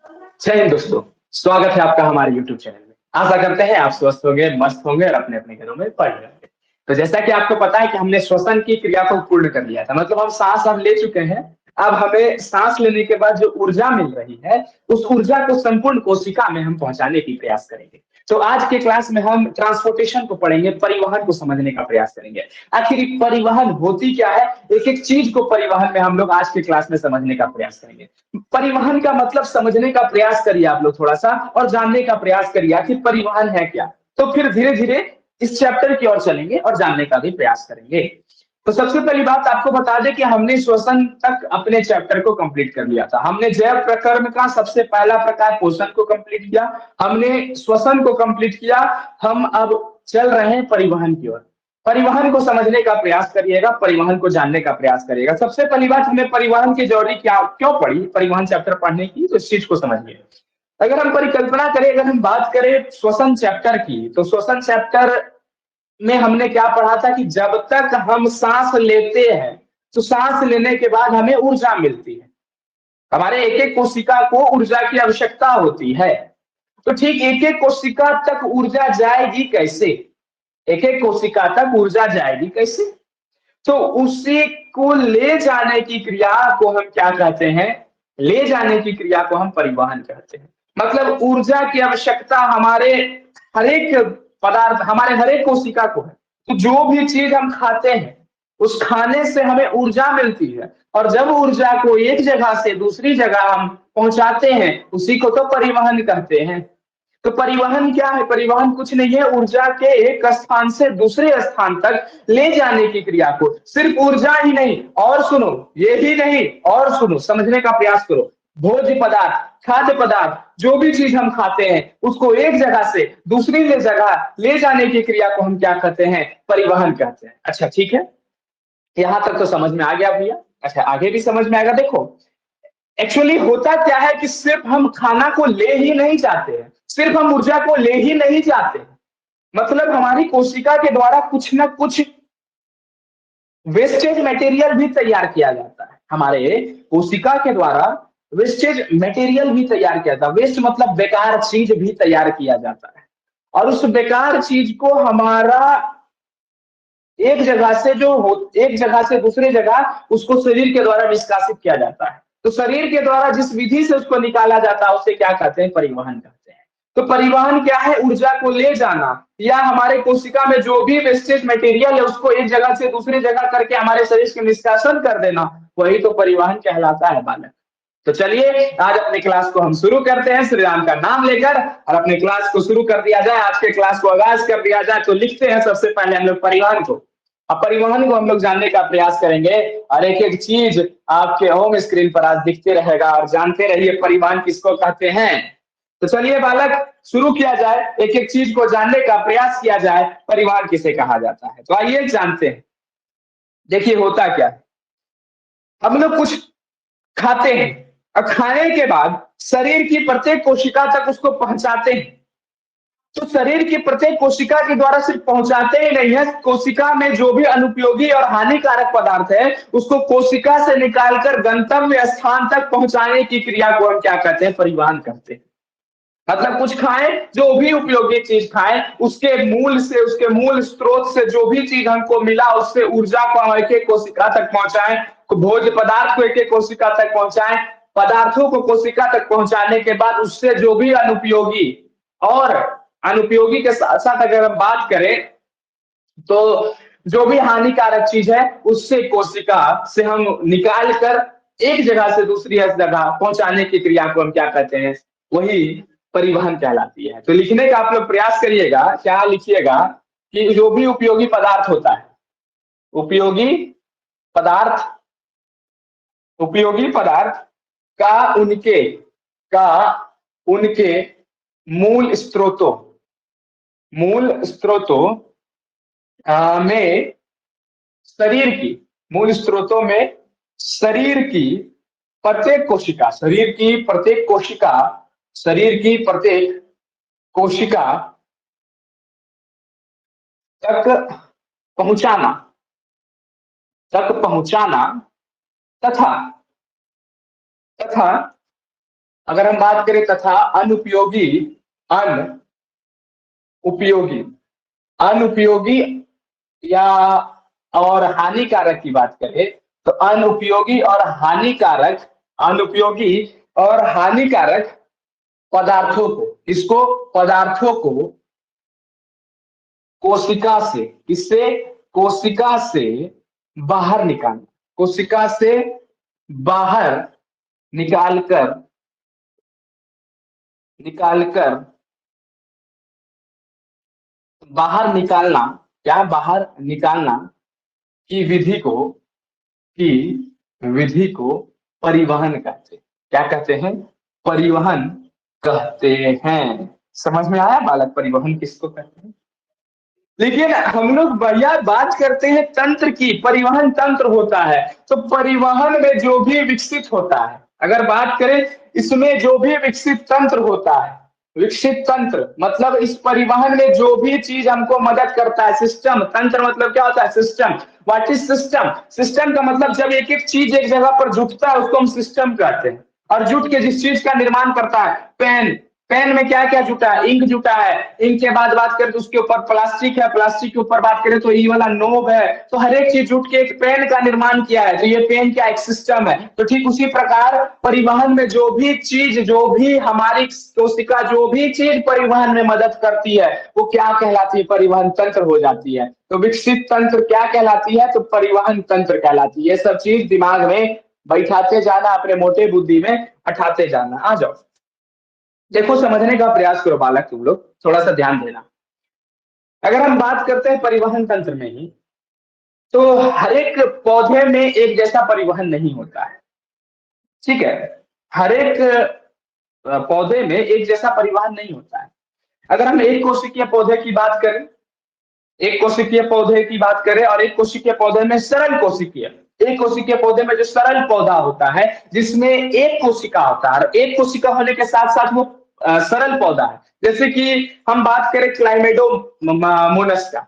जय हिंद दोस्तों। स्वागत है आपका हमारे YouTube चैनल में। आशा करते हैं आप स्वस्थ होंगे, मस्त होंगे और अपने अपने घरों में पढ़ रहे होंगे। तो जैसा कि आपको पता है कि हमने श्वसन की क्रिया को पूर्ण कर लिया था, मतलब हम सांस अब ले चुके हैं। अब हमें सांस लेने के बाद जो ऊर्जा मिल रही है, उस ऊर्जा को संपूर्ण कोशिका में हम पहुंचाने की प्रयास करेंगे। तो आज के क्लास में हम ट्रांसपोर्टेशन को पढ़ेंगे, परिवहन को समझने का प्रयास करेंगे। आखिर ये परिवहन होती क्या है, एक एक चीज को परिवहन में हम लोग आज के क्लास में समझने का प्रयास करेंगे। परिवहन का मतलब समझने का प्रयास करिए आप लोग थोड़ा सा, और जानने का प्रयास करिए कि परिवहन है क्या। तो फिर धीरे धीरे इस चैप्टर की ओर चलेंगे और जानने का भी प्रयास करेंगे। तो सबसे पहली बात आपको बता दें कि हमने श्वसन तक अपने चैप्टर को कंप्लीट कर लिया था। हमने जैव प्रकरण का सबसे पहला प्रकार पोषण को कंप्लीट किया, हमने श्वसन को कंप्लीट किया। हम अब चल रहे हैं परिवहन की ओर। परिवहन को समझने का प्रयास करिएगा, परिवहन को जानने का प्रयास करिएगा। सबसे पहली बात, हमें परिवहन की जरूरत क्या क्यों पड़ी परिवहन चैप्टर पढ़ने की, तो इस चीज को समझिए। अगर हम परिकल्पना करें, अगर हम बात करें श्वसन चैप्टर की, तो श्वसन चैप्टर में हमने क्या पढ़ा था कि जब तक हम सांस लेते हैं, तो सांस लेने के बाद हमें ऊर्जा मिलती है। हमारे एक एक कोशिका को ऊर्जा की आवश्यकता होती है। तो ठीक एक एक कोशिका तक ऊर्जा जाएगी कैसे, एक एक कोशिका तक ऊर्जा जाएगी कैसे, तो उसी को ले जाने की क्रिया को हम क्या कहते हैं, ले जाने की क्रिया को हम परिवहन कहते हैं। मतलब ऊर्जा की आवश्यकता हमारे हर एक पदार्थ, हमारे हर एक कोशिका को है। तो जो भी चीज हम खाते हैं, उस खाने से हमें ऊर्जा मिलती है, और जब ऊर्जा को एक जगह से दूसरी जगह हम पहुंचाते हैं, उसी को तो परिवहन कहते हैं। तो परिवहन क्या है, परिवहन कुछ नहीं है, ऊर्जा के एक स्थान से दूसरे स्थान तक ले जाने की क्रिया को। सिर्फ ऊर्जा ही नहीं, और सुनो, ये ही नहीं, और सुनो, समझने का प्रयास करो। भोज्य पदार्थ, खाद्य पदार्थ, जो भी चीज हम खाते हैं, उसको एक जगह से दूसरी जगह ले जाने की क्रिया को हम क्या कहते हैं, परिवहन कहते हैं। अच्छा ठीक है, यहां तक तो समझ में आ गया भैया। अच्छा, आगे भी समझ में आएगा। देखो, एक्चुअली होता क्या है कि सिर्फ हम खाना को ले ही नहीं जाते हैं, सिर्फ हम ऊर्जा को ले ही नहीं जाते हैं। मतलब हमारी कोशिका के द्वारा कुछ ना कुछ वेस्टेज मटेरियल भी तैयार किया जाता है। हमारे कोशिका के द्वारा वेस्टेज मटेरियल भी तैयार किया जाता है। वेस्ट मतलब बेकार चीज भी तैयार किया जाता है, और उस बेकार चीज को हमारा एक जगह से जो हो एक जगह से दूसरी जगह उसको शरीर के द्वारा निष्कासित किया जाता है। तो शरीर के द्वारा जिस विधि से उसको निकाला जाता है, उसे क्या कहते हैं, परिवहन कहते हैं। तो परिवहन क्या है, ऊर्जा को ले जाना, या हमारे कोशिका में जो भी वेस्टेज मटेरियल है उसको एक जगह से दूसरी जगह करके हमारे शरीर के निष्कासन कर देना, वही तो परिवहन कहलाता है बालक। तो चलिए आज अपने क्लास को हम शुरू करते हैं श्री राम का नाम लेकर, और अपने क्लास को शुरू कर दिया जाए, आज के क्लास को आगाज कर दिया जाए। तो लिखते हैं सबसे पहले हम लोग परिवहन को। अब परिवहन को हम लोग जानने का प्रयास करेंगे, और एक एक चीज आपके होम स्क्रीन पर आज दिखते रहेगा, और जानते रहिए परिवहन किसको कहते हैं। तो चलिए बालक, शुरू किया जाए, एक एक चीज को जानने का प्रयास किया जाए, परिवहन किसे कहा जाता है। तो आइए जानते हैं। देखिए होता क्या है, हम लोग कुछ खाते हैं, और खाने के बाद शरीर की प्रत्येक कोशिका तक उसको पहुंचाते हैं। तो शरीर की प्रत्येक कोशिका के द्वारा सिर्फ पहुंचाते ही नहीं है, कोशिका में जो भी अनुपयोगी और हानिकारक पदार्थ है उसको कोशिका से निकालकर गंतव्य स्थान तक पहुंचाने की क्रिया को हम क्या कहते हैं, परिवहन कहते हैं। मतलब कुछ खाएं, जो भी उपयोगी चीज खाएं, उसके मूल से, उसके मूल स्रोत से जो भी चीज हमको मिला, उससे ऊर्जा को हम एक एक कोशिका तक पहुंचाएं। भोज्य पदार्थ को एक एक कोशिका तक पहुंचाएं। पदार्थों को कोशिका तक पहुंचाने के बाद उससे जो भी अनुपयोगी, और अनुपयोगी के साथ साथ अगर हम बात करें, तो जो भी हानिकारक चीज है उससे कोशिका से हम निकाल कर एक जगह से दूसरी जगह पहुंचाने की क्रिया को हम क्या कहते हैं, वही परिवहन कहलाती है। तो लिखने का आप लोग प्रयास करिएगा, क्या लिखिएगा कि जो भी उपयोगी पदार्थ होता है, उपयोगी पदार्थ, उपयोगी पदार्थ का उनके का उनके मूल स्रोतों, मूल स्रोतों में शरीर की, मूल स्रोतों में शरीर की प्रत्येक कोशिका, शरीर की प्रत्येक कोशिका, शरीर की प्रत्येक कोशिका तक पहुंचाना, तक पहुंचाना, तथा तथा अगर हम बात करें तथा अनुपयोगी, अनुपयोगी, अनुपयोगी या और हानिकारक की बात करें तो अनुपयोगी और हानिकारक, अनुपयोगी और हानिकारक पदार्थों को, इसको पदार्थों को कोशिका से, किससे, कोशिका से बाहर निकालना, कोशिका से बाहर निकालकर, निकालकर, बाहर निकालना, क्या बाहर निकालना की विधि को, की विधि को परिवहन कहते हैं। क्या कहते हैं, परिवहन कहते हैं। समझ में आया बालक, परिवहन किसको कहते हैं। लेकिन हम लोग भैया बात करते हैं तंत्र की, परिवहन तंत्र होता है, तो परिवहन में जो भी विकसित होता है, अगर बात करें इसमें जो भी विकसित तंत्र होता है, विकसित तंत्र मतलब इस परिवहन में जो भी चीज हमको मदद करता है, सिस्टम, तंत्र मतलब क्या होता है, system. What is system, system का मतलब जब एक एक चीज एक जगह पर जुटता है उसको हम सिस्टम कहते हैं। और जुट के जिस चीज का निर्माण करता है, पेन, पेन में क्या क्या जुटा है, इंक जुटा है, इंक के बाद बात करें तो उसके ऊपर प्लास्टिक है, प्लास्टिक के ऊपर बात करें तो ये वाला नोब है, तो हर एक चीज जुट के एक पेन का निर्माण किया है, तो ये पेन क्या एक सिस्टम है। तो ठीक उसी प्रकार परिवहन में जो भी चीज, जो भी हमारी कोशिका जो भी चीज परिवहन में मदद करती है वो क्या कहलाती है, परिवहन तंत्र हो जाती है। तो विकसित तंत्र क्या कहलाती है, तो परिवहन तंत्र कहलाती है। ये सब चीज दिमाग में बैठाते जाना, अपने मोटे बुद्धि में अठाते जाना। आ जाओ, देखो समझने का प्रयास करो बालक, तुम लोग थोड़ा सा ध्यान देना। अगर हम बात करते हैं परिवहन तंत्र में ही, तो हर एक पौधे में एक जैसा परिवहन नहीं होता है, ठीक है। हर एक पौधे में एक जैसा परिवहन नहीं होता है। अगर हम एक कोशिकीय पौधे की बात करें, एक कोशिकीय पौधे की बात करें और एक कोशिकीय पौधे में सरल कोशिकीय, एक कोशिकीय पौधे में जो सरल पौधा होता है जिसमें एक कोशिका होता है, और एक कोशिका होने के साथ साथ वो सरल पौधा है। जैसे कि हम बात करें क्लाइमेडोमोनस का,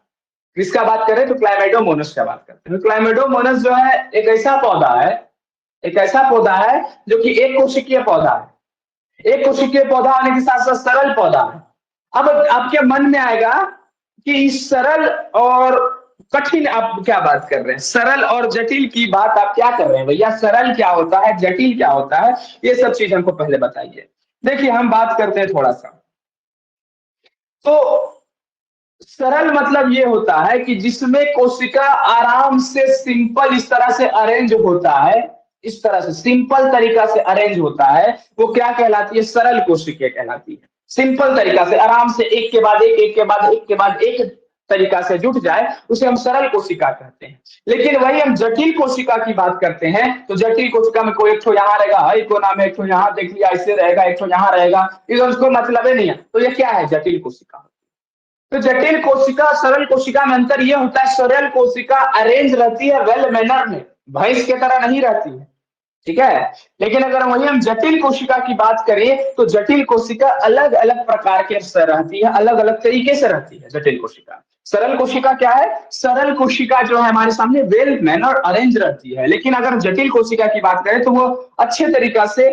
किसका बात करें तो क्लाइमेडोमोनस का बात करते हैं। क्लाइमेडोमोनस जो है एक ऐसा पौधा है, एक ऐसा पौधा है जो कि एक कोशिकीय पौधा है, एक कोशिकीय पौधा होने के साथ साथ सरल पौधा है। अब आपके मन में आएगा कि इस सरल और कठिन आप क्या बात कर रहे हैं, सरल और जटिल की बात आप क्या कर रहे हैं भैया, सरल क्या होता है, जटिल क्या होता है, ये सब चीज हमको पहले बताइए। देखिए हम बात करते हैं थोड़ा सा, तो सरल मतलब ये होता है कि जिसमें कोशिका आराम से सिंपल इस तरह से अरेंज होता है, इस तरह से सिंपल तरीका से अरेंज होता है, वो क्या कहलाती है, सरल कोशिका कहलाती है। सिंपल तरीका से आराम से एक के बाद एक, एक के बाद एक के बाद एक तरीका से जुट जाए उसे हम सरल कोशिका कहते हैं। लेकिन वही हम जटिल कोशिका की बात करते हैं तो जटिल कोशिका में कोई एक ठो यहाँ रहेगा, एक को नाम एक ठो यहाँ देख लिया ऐसे रहेगा, एक ठो यहाँ रहेगा, इधर उसको मतलब ही नहीं है, तो ये क्या है, जटिल कोशिका। तो जटिल कोशिका सरल कोशिका में अंतर यह होता है, सरल कोशिका अरेंज रहती है वेल मैनर में, भैंस की तरह नहीं रहती है, ठीक है। लेकिन अगर वही हम जटिल कोशिका की बात करें तो जटिल कोशिका अलग अलग प्रकार के से रहती है, अलग अलग तरीके से रहती है जटिल कोशिका। सरल कोशिका क्या है, सरल कोशिका जो है हमारे सामने वेल मैनर अरेंज रहती है, लेकिन अगर जटिल कोशिका की बात करें तो वो अच्छे तरीका से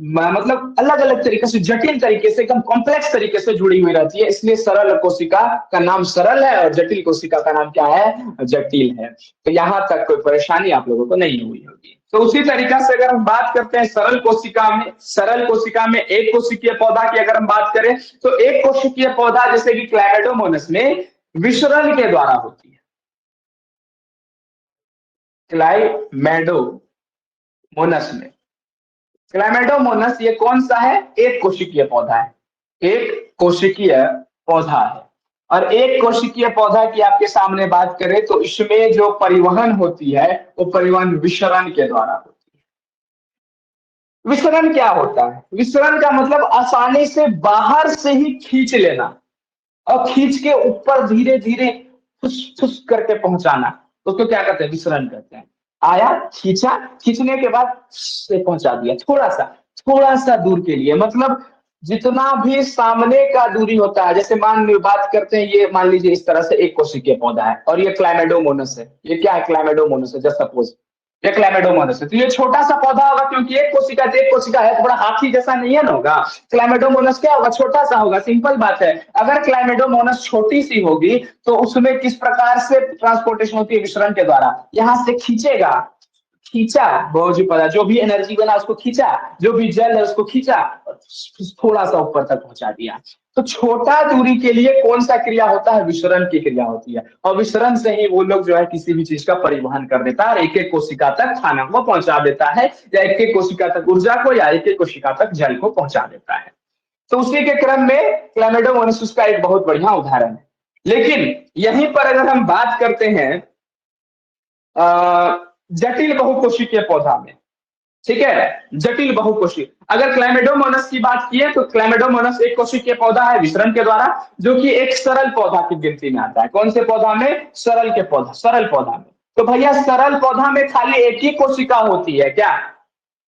मतलब अलग अलग तरीके से, जटिल तरीके से, एकदम कॉम्प्लेक्स तरीके से जुड़ी हुई रहती है, इसलिए सरल कोशिका का नाम सरल है और जटिल कोशिका का नाम क्या है, जटिल है। तो यहां तक कोई परेशानी आप लोगों को नहीं हुई होगी। तो उसी तरीका से अगर हम बात करते हैं सरल कोशिका में, सरल कोशिका में एक कोशिकीय पौधा की अगर हम बात करें तो एक कोशिकीय पौधा जैसे कि क्लाइमेडोमोनस में विसरण के द्वारा होती है, क्लाइमेडोमोनस में, क्लाइमेडोमोनस ये कौन सा है, एक कोशिकीय पौधा है, एक कोशिकीय पौधा है। और एक कोशिकीय पौधा की आपके सामने बात करें तो इसमें जो परिवहन होती है वो परिवहन विसरण के द्वारा होती है। विसरण क्या होता है, विसरण का मतलब आसानी से बाहर से ही खींच लेना और खींच के ऊपर धीरे धीरे फुस फुस करके पहुंचाना, तो उसको क्या कहते हैं, विसरण कहते हैं। आया, खींचा, खींचने के बाद से पहुंचा दिया, थोड़ा सा दूर के लिए, मतलब जितना भी सामने का दूरी होता है, जैसे बात करते हैं, ये मान लीजिए इस तरह से एक कोशिकीय पौधा है और ये क्लाइमेडोमोनस है, ये क्या है, क्लाइमेडोमोनस है जस्ट सपोज, ये क्लैमिडोमोनास है। तो ये छोटा सा पौधा होगा क्योंकि एक कोशिका है तो बड़ा हाथी जैसा नहीं है ना होगा। क्लैमिडोमोनास क्या होगा, छोटा सा होगा, सिंपल बात है। अगर क्लैमिडोमोनास छोटी सी होगी तो उसमें किस प्रकार से ट्रांसपोर्टेशन होती है, विसरण के द्वारा। यहाँ से खींचेगा, खींचा, बहुत जी पता, जो भी एनर्जी बना उसको खींचा, जो भी जल है उसको खींचा, थोड़ा सा ऊपर तक पहुंचा दिया। तो छोटा दूरी के लिए कौन सा क्रिया होता है, विसरण की क्रिया होती है। और विसरण से ही वो लोग जो है किसी भी चीज का परिवहन कर देता है और एक एक कोशिका तक खाना को पहुंचा देता है, या एक एक कोशिका तक ऊर्जा को, या एक एक कोशिका तक जल को पहुंचा देता है। तो उसी के क्रम में क्लैमिडोमोनास का एक बहुत बढ़िया उदाहरण है। लेकिन यहीं पर अगर हम बात करते हैं जटिल बहुकोशिकीय पौधा में, ठीक है, जटिल बहुकोशी, अगर क्लैमिडोमोनास की बात की है तो क्लैमिडोमोनास एक कोशिकीय पौधा है विसरण के द्वारा, जो कि एक सरल पौधा की गिनती में आता है। कौन से पौधा में, सरल के पौधा, सरल पौधा में। तो भैया सरल पौधा में खाली एक ही कोशिका होती है क्या,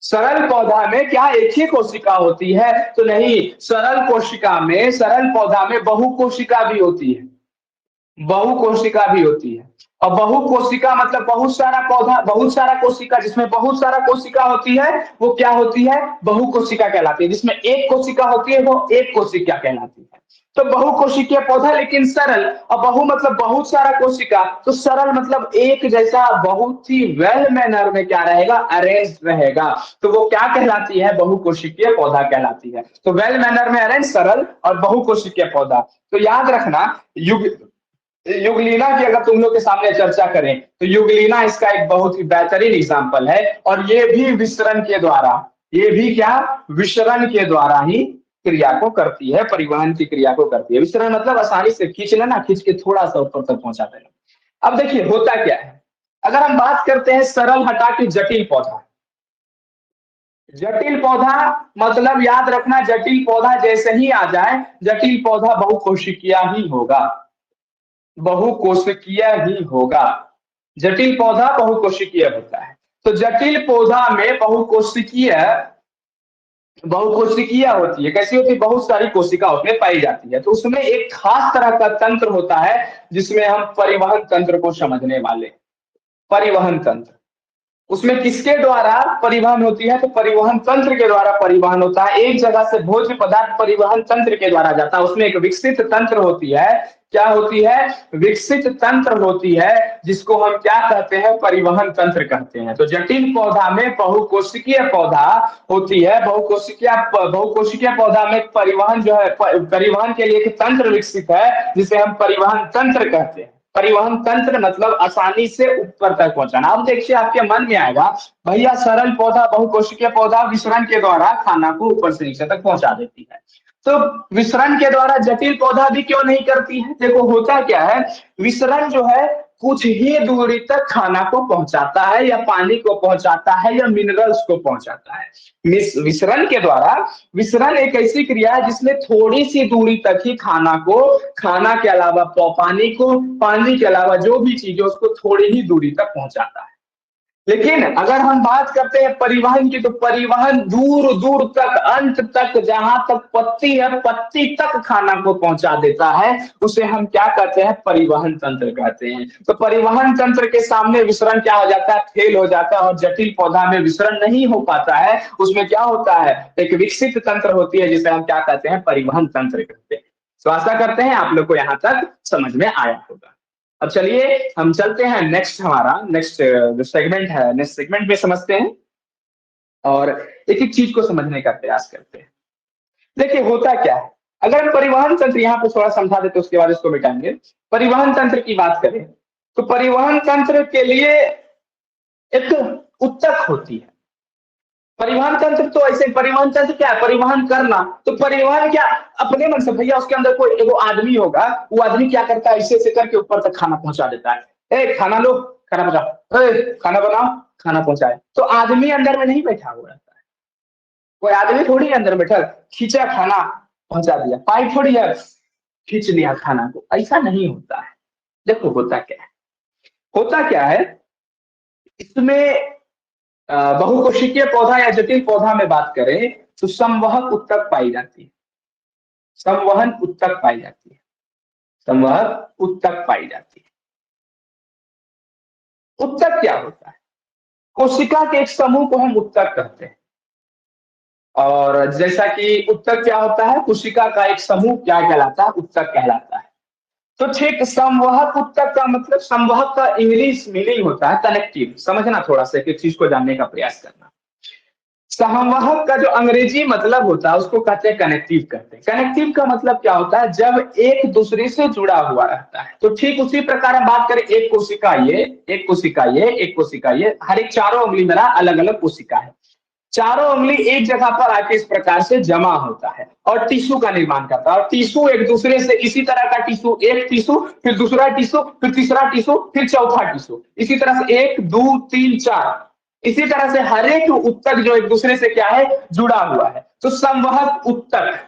सरल पौधा में क्या एक ही कोशिका होती है, तो नहीं, सरल कोशिका में, सरल पौधा में बहुकोशिका भी होती है, बहुकोशिका भी होती है। और बहुकोशिका मतलब बहुत सारा पौधा, बहुत सारा कोशिका, जिसमें बहुत सारा कोशिका होती है वो क्या होती है, बहुकोशिका कहलाती है। जिसमें एक कोशिका होती है वो एक कोशिका कहलाती है। तो बहुकोशिकीय पौधा लेकिन सरल, और बहु मतलब बहुत सारा कोशिका, तो सरल मतलब एक जैसा बहुत ही वेल मैनर में क्या रहेगा, अरेंज रहेगा। तो वो क्या कहलाती है, बहुकोशिकीय पौधा कहलाती है। तो वेल मैनर में अरेंज, सरल और बहुकोशिकीय पौधा। तो याद रखना, युग युगलीना की अगर तुम लोग के सामने चर्चा करें तो युगलीना इसका एक बहुत ही बेहतरीन एग्जाम्पल है। और ये भी विसरण के द्वारा, ये भी क्या, विसरण के द्वारा ही क्रिया को करती है, परिवहन की क्रिया को करती है। विसरण मतलब आसानी से खींच लेना, खींच के थोड़ा सा ऊपर तक पहुंचा देना। अब देखिए होता क्या है, अगर हम बात करते हैं सरल हटा के जटिल पौधा, जटिल पौधा मतलब याद रखना, जटिल पौधा जैसे ही आ जाए, जटिल पौधा बहुकोशिकीय ही होगा, बहुकोशिकीय ही होगा। जटिल पौधा बहुकोशिकीय होता है। तो जटिल पौधा में बहुकोशिकीय, बहुकोशिकीय होती है। कैसी होती है, बहुत सारी कोशिका उसमें पाई जाती है। तो उसमें एक खास तरह का तंत्र होता है जिसमें हम परिवहन तंत्र को समझने वाले, परिवहन तंत्र। उसमें किसके द्वारा परिवहन होती है, तो परिवहन तंत्र के द्वारा परिवहन होता है। एक जगह से भोज्य पदार्थ परिवहन तंत्र के द्वारा जाता है। उसमें एक विकसित तंत्र होती है, क्या होती है, विकसित तंत्र होती है, जिसको हम क्या कहते हैं, परिवहन तंत्र कहते हैं। तो जटिल पौधा में बहुकोशिकीय पौधा होती है, बहुकोशिकीय पौधा में परिवहन जो है, परिवहन के लिए एक तंत्र विकसित है जिसे हम परिवहन तंत्र कहते हैं। परिवहन तंत्र मतलब आसानी से ऊपर तक पहुंचाना। अब देखिए आपके मन में आएगा, भैया सरल पौधा, बहुकोशिकीय पौधा विसरण के द्वारा खाना को ऊपर से नीचे तक पहुंचा देती है, तो विसरण के द्वारा जटिल पौधा भी क्यों नहीं करती है। देखो होता क्या है, विसरण जो है कुछ ही दूरी तक खाना को पहुंचाता है, या पानी को पहुंचाता है, या मिनरल्स को पहुंचाता है। विसरण के द्वारा, विसरण एक ऐसी क्रिया है जिसमें थोड़ी सी दूरी तक ही खाना को, खाना के अलावा पानी को, पानी के अलावा जो भी चीज है उसको थोड़ी ही दूरी तक पहुंचाता है। लेकिन अगर हम बात करते हैं परिवहन की, तो परिवहन दूर दूर तक, अंत तक, जहां तक पत्ती है पत्ती तक खाना को पहुंचा देता है, उसे हम क्या कहते हैं, परिवहन तंत्र कहते हैं। तो परिवहन तंत्र के सामने विसरण क्या हो जाता है, फेल हो जाता है। और जटिल पौधा में विसरण नहीं हो पाता है, उसमें क्या होता है, एक विकसित तंत्र होती है जिसे हम क्या कहते हैं, परिवहन तंत्र कहते हैं। तो आशा करते हैं आप लोग को यहां तक समझ में आया होगा। अब चलिए हम चलते हैं नेक्स्ट, हमारा नेक्स्ट जो सेगमेंट है, नेक्स्ट सेगमेंट में समझते हैं और एक एक चीज को समझने का प्रयास करते हैं। देखिए होता क्या है, अगर हम परिवहन तंत्र यहाँ पे थोड़ा समझा देते उसके बाद इसको मिटाएंगे। परिवहन तंत्र की बात करें तो परिवहन तंत्र के लिए एक उत्तक होती है। परिवहन तंत्र तो ऐसे, परिवहन तंत्र क्या है, परिवहन करना। तो परिवहन क्या, अपने मन से भैया उसके अंदर कोई एगो आदमी होगा, वो आदमी क्या करता है, ऐसे ऐसे करके ऊपर तक खाना पहुंचा देता है। ए खाना लो, खाना पहुंचाओ, ए खाना बनाओ, खाना पहुंचाए। तो आदमी अंदर में नहीं बैठा हुआ रहता है, कोई आदमी थोड़ी अंदर बैठा, खींचा खाना पहुंचा दिया, पाइप थोड़ी है खींच लिया खाना को, ऐसा नहीं होता है। देखो होता क्या है, होता क्या है इसमें, बहुकोशिकीय पौधा या जटिल पौधा में बात करें तो संवहक उत्तक पाई जाती है, संवहन उत्तक पाई जाती है, संवहक उत्तक पाई जाती है। उत्तक क्या होता है, कोशिका के एक समूह को हम उत्तक कहते हैं। और जैसा कि उत्तक क्या होता है, कोशिका का एक समूह क्या कहलाता है, उत्तक कहलाता है। तो ठीक, संवहक उत्तक का मतलब, संवहक का इंग्लिश मीनिंग होता है कनेक्टिव। समझना थोड़ा सा, एक चीज को जानने का प्रयास करना। संवहक का जो अंग्रेजी मतलब होता है उसको कहते हैं कनेक्टिव कहते हैं। कनेक्टिव का मतलब क्या होता है, जब एक दूसरे से जुड़ा हुआ रहता है। तो ठीक उसी प्रकार हम बात करें, एक कोशिका ये, एक कोशिका ये, एक कोशिका ये, हर एक चारों उंगली मेरा अलग अलग कोशिका है। चारों उंगली एक जगह पर आके इस प्रकार से जमा होता है और टिश्यू का निर्माण करता है। और टिश्यू एक दूसरे से, इसी तरह का टिश्यू, एक टिश्यू, फिर दूसरा टिश्यू, फिर तीसरा टिश्यू, फिर चौथा टिश्यू, इसी तरह से 1 2 3 4, इसी तरह से हर एक उत्तक जो एक दूसरे से क्या है, जुड़ा हुआ है। तो संवहक उत्तक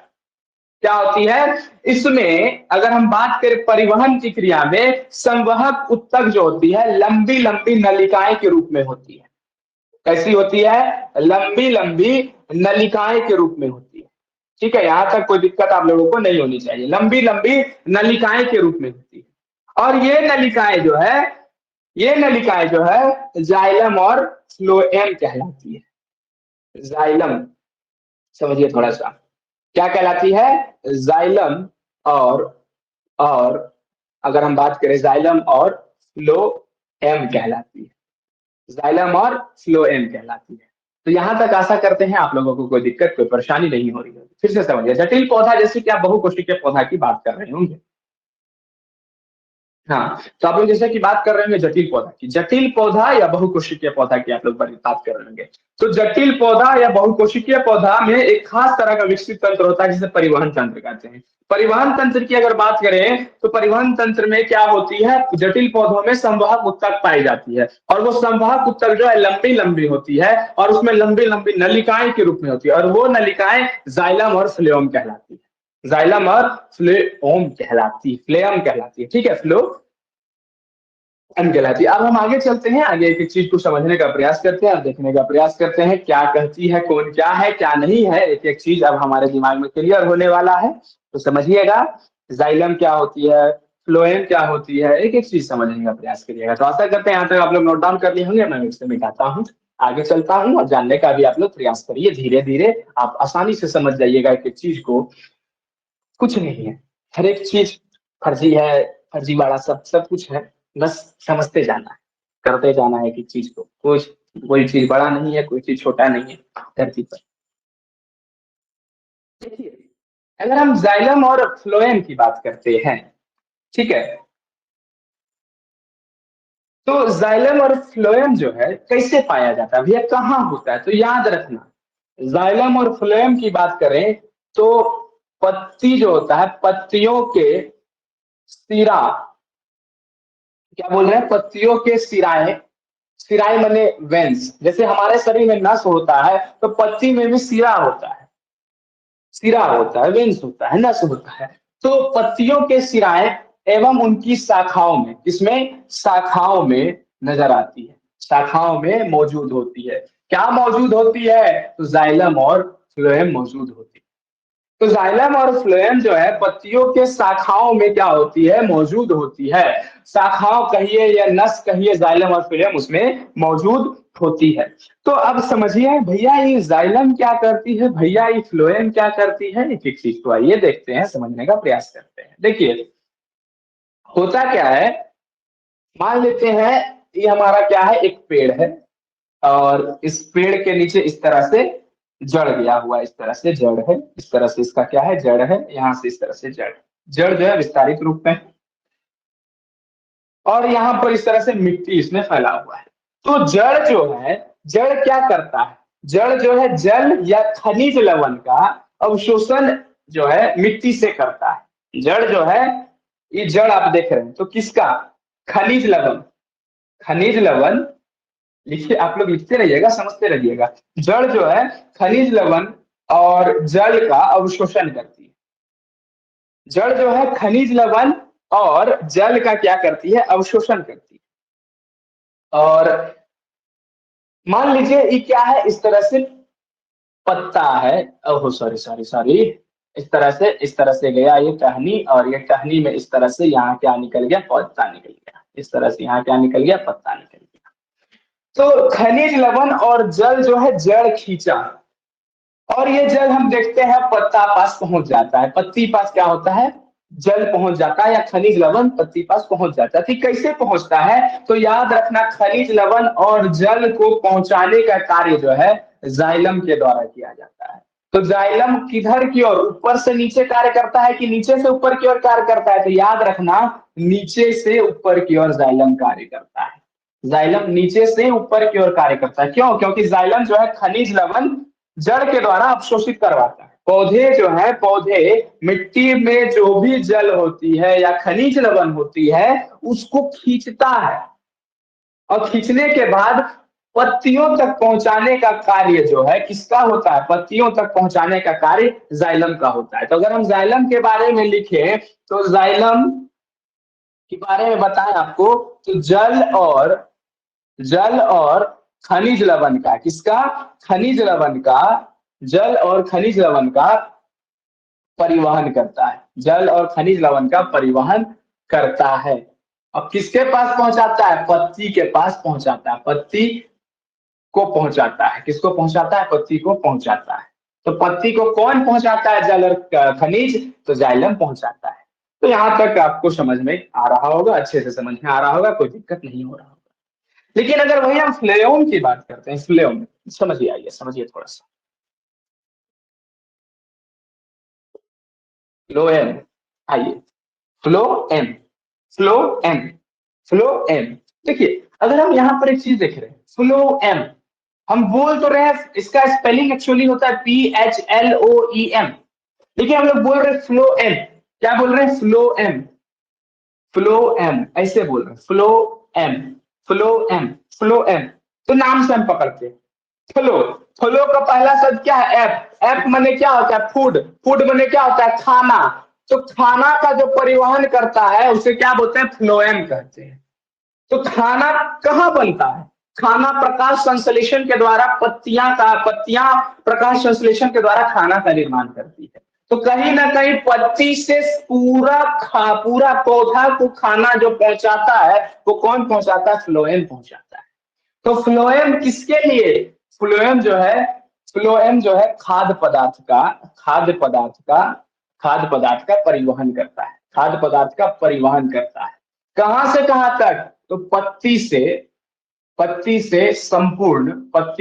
क्या होती है, इसमें अगर हम बात करें परिवहन की क्रिया में, संवहक उत्तक जो होती है लंबी लंबी नलिकाएं के रूप में होती है। कैसी होती है, लंबी लंबी नलिकाएं के रूप में होती है। ठीक है, यहां तक कोई दिक्कत आप लोगों को नहीं होनी चाहिए। लंबी लंबी नलिकाएं के रूप में होती है। और ये नलिकाएं जो है, ये नलिकाएं जो है जाइलम और फ्लोएम कहलाती है। जाइलम, समझिए थोड़ा सा, क्या कहलाती है, जाइलम और अगर हम बात करें जाइलम और फ्लोएम कहलाती है। जाइलम और फ्लोएम कहलाती है। तो यहां तक आशा करते हैं आप लोगों को कोई दिक्कत, कोई परेशानी नहीं हो रही होगी। फिर से समझिए, जटिल पौधा जैसे कि आप बहुकोशिकीय पौधा की बात कर रहे होंगे। हाँ, तो आप लोग जैसे कि बात कर रहे होंगे जटिल पौधा की, जटिल पौधा या बहुकोशिकीय पौधा की आप लोग बात कर रहे होंगे। तो जटिल पौधा या बहुकोशिकीय पौधा में एक खास तरह का विकसित तंत्र होता है जिसे परिवहन तंत्र कहते हैं। परिवहन तंत्र की अगर बात करें तो परिवहन तंत्र में क्या होती है, जटिल पौधों में संवाहक उत्तक पाई जाती है। और वो संवाहक उत्तक जो है लंबी लंबी होती है और उसमें लंबी लंबी नलिकाएं के रूप में होती है। और वो नलिकाएं जाइलम और फ्लोएम कहलाती है। जाइलम और फ्लोएम कहलाती, फ्लेम कहलाती है। ठीक है, फ्लो कहलाती है। अब हम आगे चलते हैं, आगे एक एक चीज को समझने का प्रयास करते हैं, देखने का प्रयास करते हैं क्या कहती है, कौन क्या है क्या नहीं है। एक एक चीज अब हमारे दिमाग में क्लियर होने वाला है। तो समझिएगा, जाइलम क्या होती है, फ्लोएम क्या होती है, एक एक चीज समझने का प्रयास करिएगा। तो आशा करते हैं यहाँ तक आप लोग नोट डाउन कर लिए होंगे। मैं इससे मिटाता हूँ, आगे चलता हूँ और जानने का भी आप लोग प्रयास करिए। धीरे धीरे आप आसानी से समझ जाइएगा एक एक चीज को। कुछ नहीं है, हर एक चीज फर्जी है, फर्जी वाला सब कुछ है। बस समझते जाना है, करते जाना है एक चीज को। कोई चीज बड़ा नहीं है, कोई चीज छोटा नहीं है धरती पर। देखिए, अगर हम जाइलम और फ्लोएम की बात करते हैं, ठीक है, तो जाइलम और फ्लोएम जो है कैसे पाया जाता है भैया, कहाँ होता है, तो याद रखना, जाइलम और फ्लोएम की बात करें तो पत्ती जो होता है, पत्तियों के सिरा, क्या बोल रहे हैं, पत्तियों के सिराएं, सिराएं माने वेंस। जैसे हमारे शरीर में नस होता है तो पत्ती में भी सिरा होता है, सिरा होता है, वेंस होता है, नस होता है। तो पत्तियों के सिराएं एवं उनकी शाखाओं में, इसमें शाखाओं में नजर आती है, शाखाओं में मौजूद होती है। क्या मौजूद होती है, तो जाइलम और फ्लोएम मौजूद होती है। तो जाइलम और फ्लोएम जो है पत्तियों के शाखाओं में क्या होती है, मौजूद होती है। शाखाओं कहिए या नस कहिए, जाइलम और फ्लोएम उसमें मौजूद होती है। तो अब समझिए भैया, ये जाइलम क्या करती है, भैया ये फ्लोएम क्या करती है, एक एक चीज को आइए देखते हैं, समझने का प्रयास करते हैं। देखिए, होता क्या है, मान लेते हैं ये हमारा क्या है, एक पेड़ है और इस पेड़ के नीचे इस तरह से जड़ गया हुआ है, इस तरह से जड़ है, इस तरह से इसका क्या है, जड़ है, यहाँ से इस तरह से जड़, जड़ जो है विस्तारित रूप में, और यहाँ पर इस तरह से मिट्टी इसमें फैला हुआ है। तो जड़ जो है, जड़ क्या करता है, जड़ जो है जल या खनिज लवण का अवशोषण जो है मिट्टी से करता है। जड़ जो है, ये जड़ आप देख रहे हैं तो किसका, खनिज लवण, खनिज लवण, लिखिए आप लोग, लिखते रहिएगा, समझते रहिएगा। जड़ जो है खनिज लवण और जल का अवशोषण करती है। जड़ जो है खनिज लवण और जल का क्या करती है, अवशोषण करती है। और मान लीजिए ये क्या है, इस तरह से पत्ता है, ओहो सॉरी सॉरी सॉरी, इस तरह से गया ये टहनी, और ये टहनी में इस तरह से यहाँ क्या निकल गया, पत्ता निकल गया, इस तरह से यहाँ क्या निकल गया, पत्ता निकल गया। तो खनिज लवण और जल जो है जड़ खींचा, और ये जल हम देखते हैं पत्ता पास पहुंच जाता है, पत्ती पास क्या होता है, जल पहुंच जाता है, या खनिज लवण पत्ती पास पहुंच जाता है। ठीक, कैसे पहुंचता है, तो याद रखना खनिज लवण और जल को पहुंचाने का कार्य जो है जाइलम के द्वारा किया जाता है। तो जाइलम किधर की ओर, ऊपर से नीचे कार्य करता है कि नीचे से ऊपर की ओर कार्य करता है, तो याद रखना नीचे से ऊपर की ओर जाइलम कार्य करता है। जाइलम नीचे से ऊपर की ओर कार्य करता है, क्यों, क्योंकि जाइलम जो है खनिज लवण जड़ के द्वारा अवशोषित करवाता है। पौधे जो है, पौधे मिट्टी में जो भी जल होती है या खनिज लवण होती है उसको खींचता है, और खींचने के बाद पत्तियों तक पहुंचाने का कार्य जो है किसका होता है, पत्तियों तक पहुंचाने का कार्य जाइलम का होता है। तो अगर हम जाइलम के बारे में लिखें, तो जाइलम के बारे में बताएं आपको, तो जल और खनिज लवण का, किसका, खनिज लवण का, जल और खनिज लवण का परिवहन करता है, जल और खनिज लवण का परिवहन करता है। अब किसके पास पहुंचाता है, पत्ती के पास पहुंचाता है, पत्ती को पहुंचाता है, किसको पहुंचाता है, पत्ती को पहुंचाता है। तो पत्ती को कौन पहुंचाता है, जल और खनिज, तो जाइलम पहुंचाता है। तो यहां तक आपको समझ में आ रहा होगा, अच्छे से समझ में आ रहा होगा, कोई दिक्कत नहीं हो रहा होगा। लेकिन अगर वही हम फ्लेम की बात करते हैं, फ्लेम समझिए, आइए समझिए थोड़ा सा, फ्लोएम, आइए, फ्लोएम, फ्लोएम, फ्लोएम। देखिए अगर हम यहाँ पर एक चीज देख रहे हैं, फ्लोएम, हम बोल तो रहे हैं, इसका स्पेलिंग एक्चुअली होता है PHLOEM, लेकिन हम लोग बोल रहे हैं फ्लोएम। क्या बोल रहे हैं, फ्लोएम, फ्लोएम ऐसे बोल रहे हैं, फ्लोएम, फ्लोएम, फ्लोएम। तो नाम से हम पकड़ते हैं, फ्लो, फ्लो का पहला शब्द क्या है, एफ, एफ माने क्या होता है, फूड, फूड माने क्या होता है, खाना। तो खाना का जो परिवहन करता है उसे क्या बोलते हैं, फ्लोएम कहते हैं। तो खाना कहाँ बनता है, खाना प्रकाश संश्लेषण के द्वारा, पत्तियां प्रकाश संश्लेषण के द्वारा खाना का निर्माण करती है। तो कहीं ना कहीं पत्ती से पूरा पौधा को खाना जो पहुंचाता है वो कौन पहुंचाता है, फ्लोएम पहुंचाता है। तो फ्लोएम किसके लिए, फ्लोएम जो है, फ्लोएम जो है खाद्य पदार्थ का परिवहन करता है, खाद्य पदार्थ का परिवहन करता है। कहां से कहां तक, तो पत्ती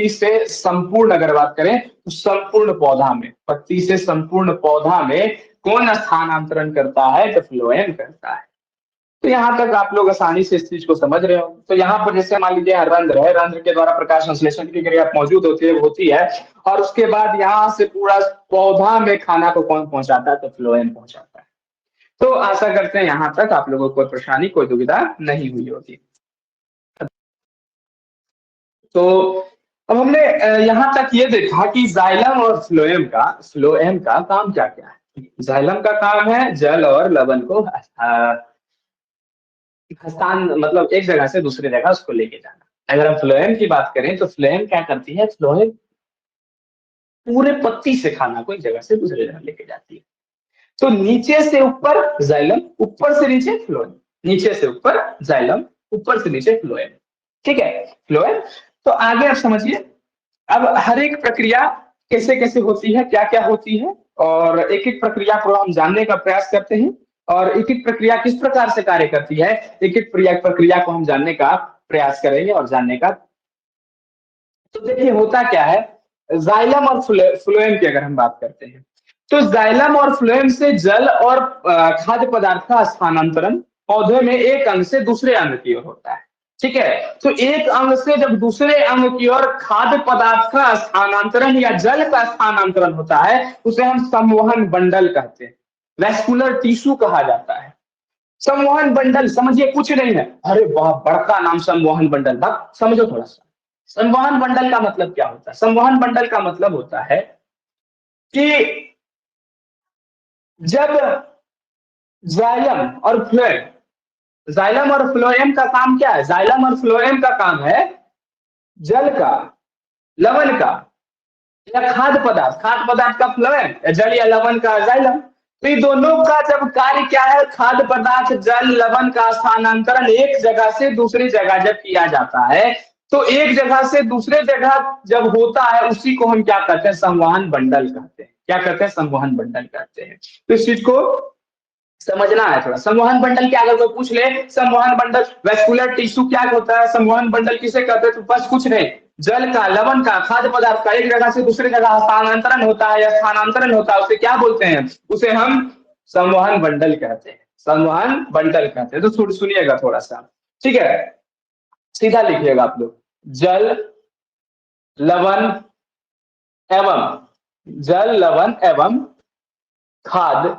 से संपूर्ण अगर बात करें तो संपूर्ण पौधा में, पत्ती से संपूर्ण पौधा में कौन स्थानांतरण करता है, तो फ्लोएम करता है। तो यहाँ तक आप लोग आसानी से इस चीज को समझ रहे हो। तो यहाँ पर जैसे मान लीजिए रंध्र है, रंध्र के द्वारा प्रकाश संश्लेषण की क्रिया मौजूद होती है, और उसके बाद यहाँ से पूरा पौधा में खाना को कौन पहुंचाता है, तो फ्लोएम पहुंचाता है। तो आशा करते हैं यहाँ तक आप लोगों को कोई परेशानी, कोई दुविधा नहीं हुई होगी। तो अब हमने यहाँ तक ये देखा कि जाइलम और फ्लोएम का काम क्या क्या है। जाइलम का काम है जल और लवण को मतलब एक जगह से दूसरी जगह उसको लेके जाना। अगर हम फ्लोएम की बात करें तो फ्लोएम क्या करती है, फ्लोएम पूरे पत्ती से खाना को एक जगह से दूसरी जगह लेके जाती है। तो नीचे से ऊपर जाइलम, ऊपर से नीचे फ्लोएम, नीचे से ऊपर जाइलम, ऊपर से नीचे फ्लोएम। ठीक है, फ्लोएम। तो आगे आप समझिए, अब हर एक प्रक्रिया कैसे कैसे होती है, क्या क्या होती है, और एक एक प्रक्रिया को हम जानने का प्रयास करते हैं, और एक एक प्रक्रिया किस प्रकार से कार्य करती है, एक एक प्रक्रिया को हम जानने का प्रयास करेंगे और जानने का। तो देखिए होता क्या है, जाइलम और फ्लोएम की अगर हम बात करते हैं, तो जाइलम और फ्लोएम से जल और खाद्य पदार्थ का स्थानांतरण पौधे में एक अंग से दूसरे अंग की ओर होता है। ठीक है, तो एक अंग से जब दूसरे अंग की ओर खाद्य पदार्थ का स्थानांतरण या जल का स्थानांतरण होता है उसे हम संवहन बंडल कहते हैं, वैस्कुलर टिश्यू कहा जाता है। संवहन बंडल समझिए कुछ नहीं है, अरे वाह बड़का नाम संवहन बंडल, समझो थोड़ा सा। संवहन बंडल का मतलब क्या होता है, संवहन बंडल का मतलब होता है कि जब जाइलम और फ्लोएम, जाइलम और फ्लोएम का काम क्या है, जाइलम और फ्लोएम का काम है जल का, लवण का, या खाद्य पदार्थ का फ्लोएम, या जल या लवण का जाइलम। तो ये दोनों का जब कार्य क्या है, खाद्य पदार्थ जल लवण का स्थानांतरण एक जगह से दूसरी जगह जब किया जाता है तो एक जगह से दूसरे जगह जब होता है उसी को हम क्या कहते हैं, संवहन बंडल कहते हैं। क्या कहते हैं, संवहन बंडल कहते हैं। तो इस चीज को समझना है थोड़ा। संवहन बंडल क्या, अगर कोई पूछ ले संवहन बंडल वैस्कुलर टिश्यू क्या होता है, संवहन बंडल किसे कहते हैं, तो बस कुछ नहीं, जल का, लवण का, खाद्य पदार्थ का एक जगह से दूसरे जगह स्थानांतरण होता है या स्थानांतरण होता है, उसे क्या बोलते हैं, उसे हम संवहन बंडल कहते हैं। संवहन बंडल कहते हैं। तो सुनिएगा थोड़ा सा, ठीक है, सीधा लिखिएगा आप लोग, जल लवण एवं, जल लवण एवं खाद्य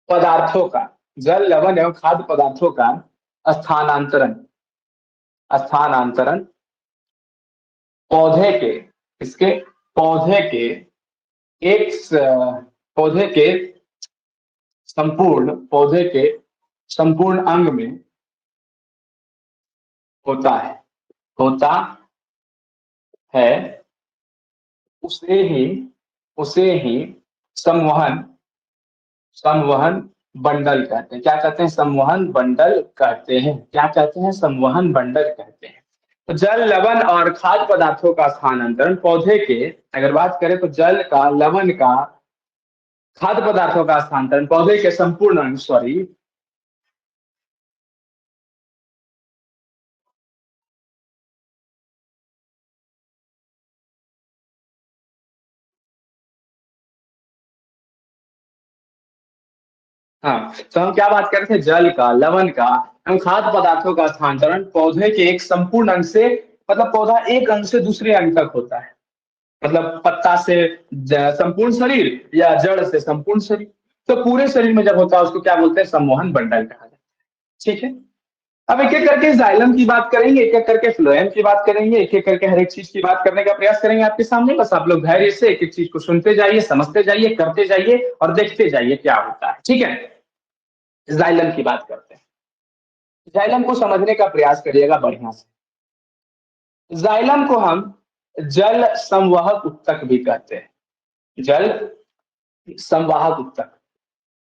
पदार्थों का, जल लवण एवं खाद्य पदार्थों का स्थानांतरण, स्थानांतरण पौधे के, इसके पौधे के एक पौधे के संपूर्ण, पौधे के संपूर्ण अंग में होता है, होता है, उसे ही संवहन, संवहन बंडल कहते हैं। क्या कहते हैं, संवहन बंडल कहते हैं। क्या कहते हैं, संवहन बंडल कहते हैं। तो जल लवण और खाद्य पदार्थों का स्थानांतरण पौधे के, अगर बात करें तो जल का, लवण का, खाद्य पदार्थों का स्थानांतरण पौधे के संपूर्ण अंग, सॉरी, हाँ, तो हम क्या बात कर रहे थे, जल का, लवण का एवं खाद्य पदार्थों का स्थानांतरण पौधे के एक संपूर्ण अंग से, मतलब पौधा एक अंग से दूसरे अंग तक होता है, मतलब पत्ता से संपूर्ण शरीर या जड़ से संपूर्ण शरीर। तो पूरे शरीर में जब होता है उसको क्या बोलते हैं, संवहन बंडल कहा जाता है। ठीक है, अब एक एक करके जाइलम की बात करेंगे, एक एक करके फ्लोएम की बात करेंगे, एक एक करके हर एक चीज की बात करने का प्रयास करेंगे आपके सामने। बस आप लोग धैर्य से एक एक चीज को सुनते जाइए, समझते जाइए, करते जाइए और देखते जाइए क्या होता है। ठीक है, जाइलम की बात करते हैं। जाइलम को समझने का प्रयास करिएगा बढ़िया से। जाइलम को हम जल संवाहक उत्तक भी कहते हैं। जल संवाहक उत्तक,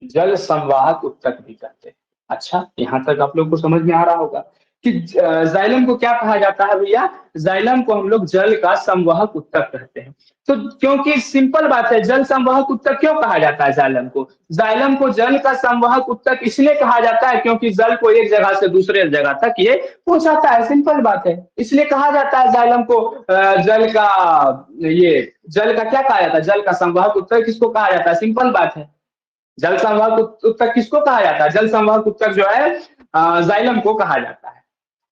जल संवाहक उत्तक भी कहते हैं। अच्छा, यहां तक आप लोग को समझ में आ रहा होगा कि जाइलम को क्या कहा जाता है भैया, जाइलम को हम लोग जल का संवाहक उत्तक कहते हैं। तो क्योंकि सिंपल बात है, जल संवाहक उत्तक क्यों कहा जाता है जाइलम को, जाइलम को जल का संवाहक उत्तक इसलिए कहा जाता है क्योंकि जल को एक जगह से दूसरे जगह तक ये पहुंचाता है, सिंपल बात है, इसलिए कहा जाता है जाइलम को जल का, ये जल का क्या कहा जाता है, जल का संवाहक उत्तक किसको कहा जाता है, सिंपल बात है। जल संवाहक उत्तक किसको कहा जाता है, जल संवाहक उत्तक जो है जाइलम को कहा जाता है।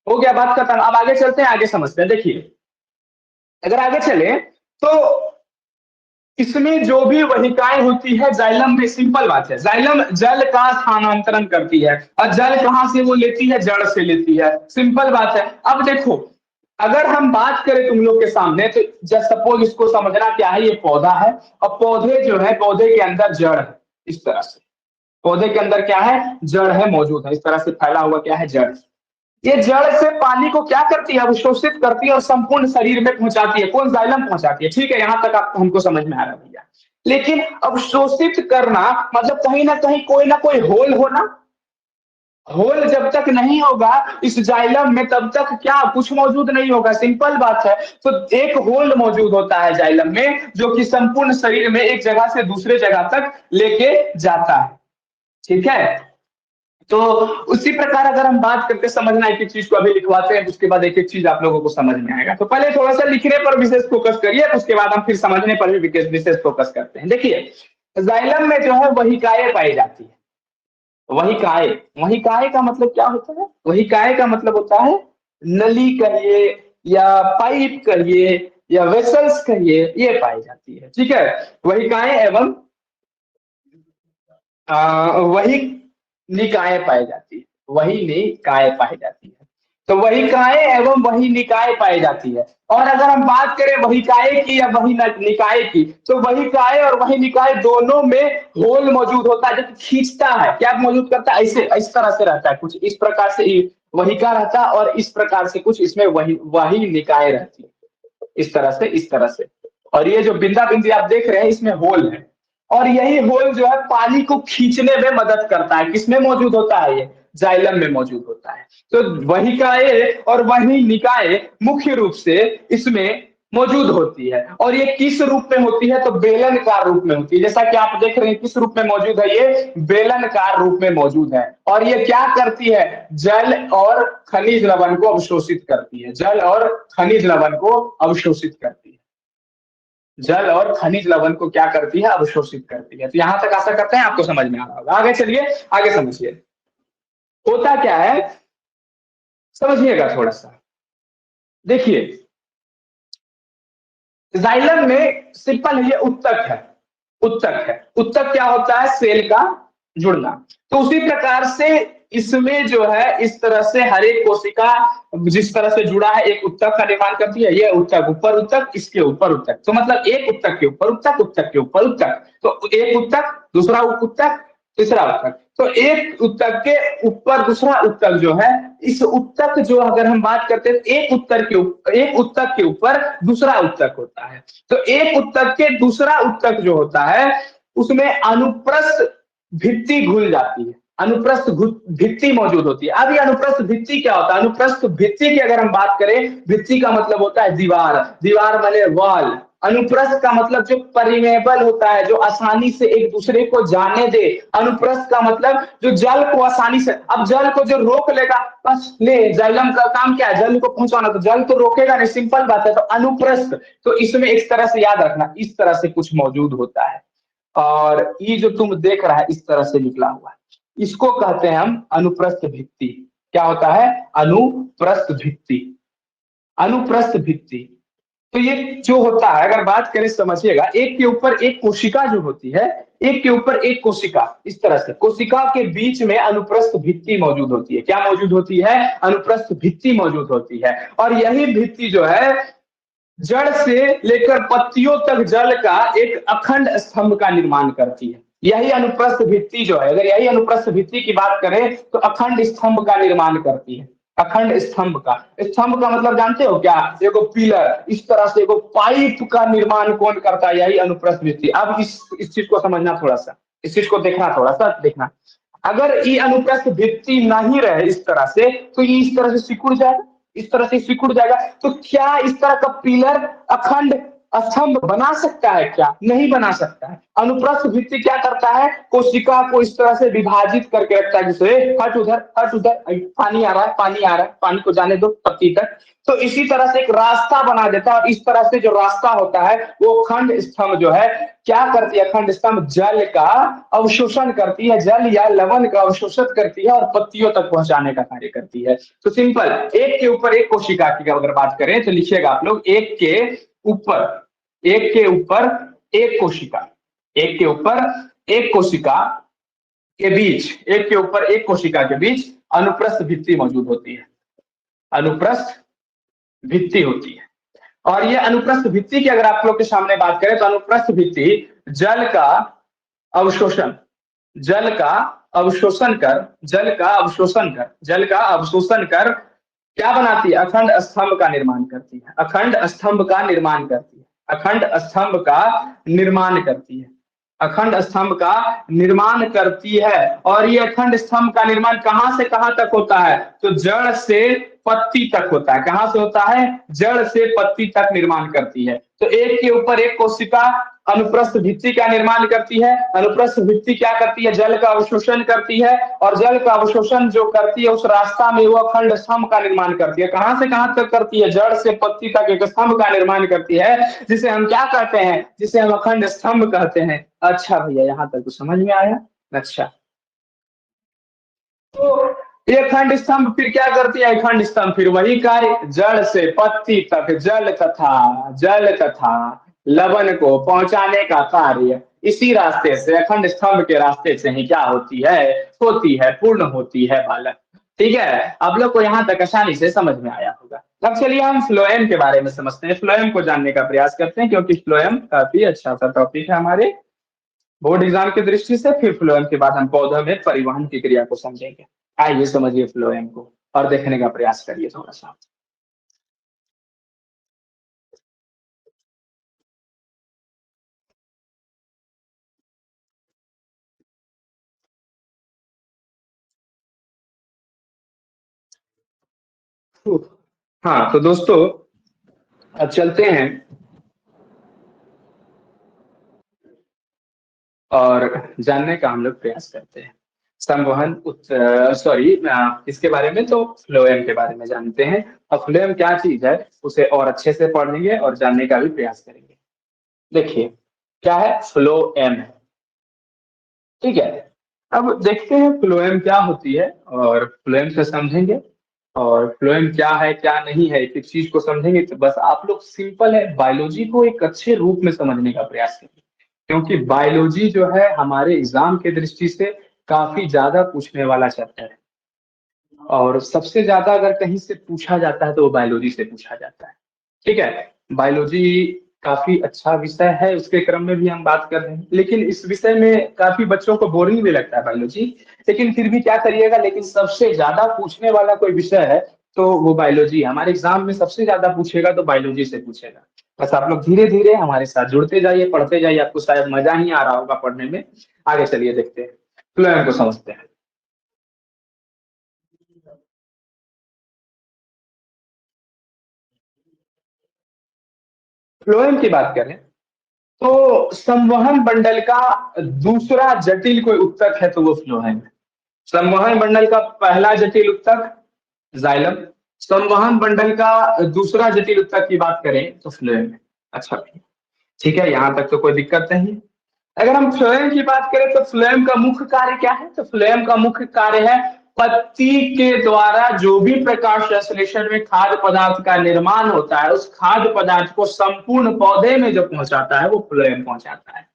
हो गया बात खत्म। अब आगे चलते हैं, आगे समझते हैं। देखिए, अगर आगे चले तो इसमें जो भी वहिकाएं होती है जाइलम में, सिंपल बात है, जाइलम जल का स्थानांतरण करती है और जल कहां से वो लेती है, जड़ से लेती है, सिंपल बात है। अब देखो, अगर हम बात करें तुम लोग के सामने तो जस्ट सपोज इसको समझना क्या है, ये पौधा है और पौधे जो है, पौधे के अंदर जड़ है, इस तरह से पौधे के अंदर क्या है, जड़ है, मौजूद है, इस तरह से फैला हुआ क्या है, जड़। ये जड़ से पानी को क्या करती है, अवशोषित करती है और संपूर्ण शरीर में पहुंचाती है। कौन, जाइलम पहुंचाती है। ठीक है, यहां तक आप हमको समझ में आ रहा है भैया। लेकिन अवशोषित करना मतलब कहीं ना कोई होल होना, होल जब तक नहीं होगा इस जाइलम में तब तक क्या कुछ मौजूद नहीं होगा, सिंपल बात है। तो एक होल मौजूद होता है जाइलम में जो कि संपूर्ण शरीर में एक जगह से दूसरे जगह तक लेके जाता है। ठीक है, तो उसी प्रकार अगर हम बात करके समझना, एक एक चीज को अभी लिखवाते हैं, उसके बाद एक एक चीज आप लोगों को समझ में आएगा। तो पहले थोड़ा सा लिखने पर विशेष फोकस करिए, उसके बाद हम फिर समझने पर भी विशेष फोकस करते हैं। देखिए, जाइलम में जो है वहिकाएं पाई जाती है। वहिकाएं, वहिकाएं का मतलब क्या होता है, वहिकाएं का मतलब होता है नली कहिए या पाइप कहिए या वेसल्स कहिए, ये पाई जाती है। ठीक है, वहिकाएं एवं वही निकाय पाई जाती है, वही निकाय पाई जाती है। तो वही काय एवं वही निकाय पाई जाती है। और अगर हम बात करें वही काय की या वही निकाय की, तो वही काय और वही निकाय दोनों में होल मौजूद होता है जो खींचता है, क्या मौजूद करता है, ऐसे इस तरह से रहता है, कुछ इस प्रकार से वही का रहता है और इस प्रकार से कुछ इसमें वही वही निकाय रहती है, इस तरह से, इस तरह से। और ये जो बिंदा बिंदी आप देख रहे हैं इसमें होल है, और यही होल जो है पानी को खींचने में मदद करता है। किसमें मौजूद होता है ये? जाइलम में मौजूद होता है। तो वहिकाएं और वहिनिकाएं मुख्य रूप से इसमें मौजूद होती है। और ये किस रूप में होती है? तो बेलनकार रूप में होती है। जैसा कि आप देख रहे हैं किस रूप में मौजूद है? ये बेलनकार रूप में मौजूद है। और ये क्या करती है? जल और खनिज लवण को अवशोषित करती है। जल और खनिज लवण को अवशोषित करती है। जल और खनिज लवण को क्या करती है? अवशोषित करती है। तो यहां तक आशा करते हैं आपको समझ में आ रहा होगा। आगे चलिए, आगे समझिए होता क्या है, समझिएगा थोड़ा सा। देखिए, जाइलम में सिंपल ये उत्तक है। उत्तक है। उत्तक क्या होता है? सेल का जुड़ना। तो उसी प्रकार से इसमें जो है इस तरह से हर एक कोशिका जिस तरह से जुड़ा है एक उत्तक का निर्माण करती है। ये उत्तक ऊपर उत्तक, इसके ऊपर उत्तक, तो मतलब एक उत्तक के ऊपर उत्तक, उत्तक के ऊपर उत्तक, तो एक उत्तक, दूसरा उत्तक, तीसरा उत्तक। तो एक उत्तक के ऊपर दूसरा उत्तक जो है, इस उत्तक जो अगर हम बात करते हैं एक उत्तर के ऊपर, एक उत्तक के ऊपर दूसरा उत्तक होता है। तो एक उत्तक के दूसरा उत्तक जो होता है उसमें अनुप्रस्थ भित्ति घुल जाती है। अनुप्रस्थ भित्ति मौजूद होती है। अब ये अनुप्रस्थ भित्ति क्या होता है? अनुप्रस्थ भित्ति की अगर हम बात करें, भित्ति का मतलब होता है दीवार। दीवार माने वॉल। अनुप्रस्थ का मतलब जो परिमेबल होता है, जो आसानी से एक दूसरे को जाने दे। अनुप्रस्थ का मतलब जो जल को आसानी से, अब जल को जो रोक लेगा, बस ले, जाइलम का काम क्या है? जल को पहुंचाना। तो जल तो रोकेगा नहीं, सिंपल बात है। तो अनुप्रस्थ, तो इसमें इस तरह से याद रखना, इस तरह से कुछ मौजूद होता है। और ये जो तुम देख रहा है इस तरह से निकला हुआ है, इसको कहते हैं हम अनुप्रस्थ भित्ति। क्या होता है? अनुप्रस्थ भित्ति। अनुप्रस्थ भित्ति। तो ये जो होता है, अगर बात करें समझिएगा, एक के ऊपर एक कोशिका जो होती है, एक के ऊपर एक कोशिका, इस तरह से कोशिका के बीच में अनुप्रस्थ भित्ति मौजूद होती है। क्या मौजूद होती है? अनुप्रस्थ भित्ति मौजूद होती है। और यही भित्ति जो है जड़ से लेकर पत्तियों तक जल का एक अखंड स्तंभ का निर्माण करती है। यही अनुप्रस्थ भित्ति जो है, अगर यही अनुप्रस्थ भित्ति की बात करें तो अखंड स्तंभ का निर्माण करती है। अखंड स्तंभ का, स्तंभ का मतलब जानते हो क्या? एगो पिलर, इस तरह से एगो पाइप का निर्माण कौन करता है? यही अनुप्रस्थ भित्ति। अब इस चीज को समझना थोड़ा सा, इस चीज को देखना, थोड़ा सा देखना। अगर ये अनुप्रस्थ भित्ति नहीं रहे इस तरह से, तो ये इस तरह से सिकुड़ जाएगा, इस तरह से सिकुड़ जाएगा। तो क्या इस तरह का पिलर अखंड स्तंभ बना सकता है? क्या नहीं बना सकता है। अनुप्रस्थ भित्ति क्या करता है? कोशिका को इस तरह से विभाजित करके रखता है, जैसे हट उधर, हट उधर, पानी आ रहा है, पानी आ रहा है, पानी को जाने दो पत्ती तक। तो इसी तरह से एक रास्ता बना देता है। और इस तरह से जो रास्ता होता है वो खंड स्तंभ जो है क्या करती है? खंड स्तंभ जल का अवशोषण करती है, जल या लवण का अवशोषण करती है और पत्तियों तक पहुंचाने का कार्य करती है। तो सिंपल, एक के ऊपर एक कोशिका की अगर बात करें तो लिखिएगा आप लोग, एक के ऊपर, एक के ऊपर एक कोशिका, एक के ऊपर एक कोशिका के बीच, एक के ऊपर एक कोशिका के बीच अनुप्रस्थ भित्ति मौजूद होती है। अनुप्रस्थ भित्ति होती है। और ये अनुप्रस्थ भित्ति की अगर आप लोग के सामने बात करें तो अनुप्रस्थ भित्ति जल का अवशोषण, जल का अवशोषण कर, जल का अवशोषण कर, जल का अवशोषण कर क्या बनाती है? अखंड स्तंभ का निर्माण करती है। अखंड स्तंभ का निर्माण करती है। अखंड स्तंभ का निर्माण करती है। अखंड स्तंभ का निर्माण करती है। और ये अखंड स्तंभ का निर्माण कहां से कहां तक होता है? तो जड़ से पत्ती तक होता है। कहां से होता है? जड़ से पत्ती तक निर्माण करती है। तो एक के ऊपर एक कोशिका अनुप्रस्थ भित्ति का निर्माण करती है। अनुप्रस्थ भित्ति क्या करती है? जल का अवशोषण करती है। और जल का अवशोषण जो करती है उस रास्ता में वो अखंड स्तंभ का निर्माण करती है। कहां से कहां तक करती है? जड़ से पत्ती तक एक स्तंभ का निर्माण करती है, जिसे हम क्या कहते हैं? जिसे हम अखंड स्तंभ कहते हैं। अच्छा भैया, यहां तक तो समझ में आया। अच्छा, तो ये खंड स्तंभ फिर क्या करती है? खंड स्तंभ फिर वही कार्य, जड़ से पत्ती तक जल तथा लवण को पहुंचाने का कार्य इसी रास्ते से, अखंड स्तंभ के रास्ते से ही क्या होती है? होती है, पूर्ण होती है बालक। ठीक है, आप लोग को यहाँ तक आसानी से समझ में आया होगा। अब चलिए हम फ्लोएम के बारे में समझते हैं, फ्लोएम को जानने का प्रयास करते हैं, क्योंकि फ्लोएम काफी अच्छा सा टॉपिक है हमारे बोर्ड एग्जाम की दृष्टि से। फिर फ्लोएम के बाद हम पौधों में परिवहन की क्रिया को समझेंगे। आइए समझिए फ्लोएम को और देखने का प्रयास करिए थोड़ा सा। हाँ तो दोस्तों, अब चलते हैं और जानने का हम लोग प्रयास करते हैं संवहन सॉरी इसके बारे में, तो फ्लोएम के बारे में जानते हैं। और फ्लोएम क्या चीज है उसे और अच्छे से पढ़ेंगे और जानने का भी प्रयास करेंगे। देखिए क्या है, फ्लोएम है, ठीक है। अब देखते हैं फ्लोएम क्या होती है और फ्लोएम से समझेंगे। और फ्लोएम क्या है क्या नहीं है, एक एक चीज को समझेंगे। तो बस आप लोग सिंपल है, बायोलॉजी को एक अच्छे रूप में समझने का प्रयास करें, क्योंकि बायोलॉजी जो है हमारे एग्जाम के दृष्टि से काफी ज्यादा पूछने वाला चैप्टर है। और सबसे ज्यादा अगर कहीं से पूछा जाता है तो वो बायोलॉजी से पूछा जाता है, ठीक है। बायोलॉजी काफी अच्छा विषय है, उसके क्रम में भी हम बात कर रहे हैं, लेकिन इस विषय में काफी बच्चों को बोरिंग भी लगता है बायोलॉजी। लेकिन फिर भी क्या करिएगा, लेकिन सबसे ज्यादा पूछने वाला कोई विषय है तो वो बायोलॉजी। हमारे एग्जाम में सबसे ज्यादा पूछेगा तो बायोलॉजी से पूछेगा। बस आप लोग धीरे धीरे हमारे साथ जुड़ते जाइए, पढ़ते जाइए, आपको शायद मजा ही आ रहा होगा पढ़ने में। आगे चलिए देखते हैं, फ्लोएम को समझते हैं। फ्लोएम की बात करें तो संवहन मंडल का दूसरा जटिल कोई उत्तक है तो वो फ्लोएम है। संवहन मंडल का पहला जटिल उत्तक जाइलम, संवहन मंडल का दूसरा जटिल उत्तक की बात करें तो फ्लोएम है। अच्छा, ठीक है, यहां तक तो कोई दिक्कत नहीं। अगर हम फ्लोएम की बात करें तो फ्लोएम का मुख्य कार्य क्या है, तो फ्लोएम का मुख्य कार्य है पत्ती के द्वारा जो भी प्रकाश संश्लेषण में खाद्य पदार्थ का निर्माण होता है, उस खाद्य पदार्थ को संपूर्ण पौधे में जो पहुंचाता है वो फ्लोएम पहुंचाता है।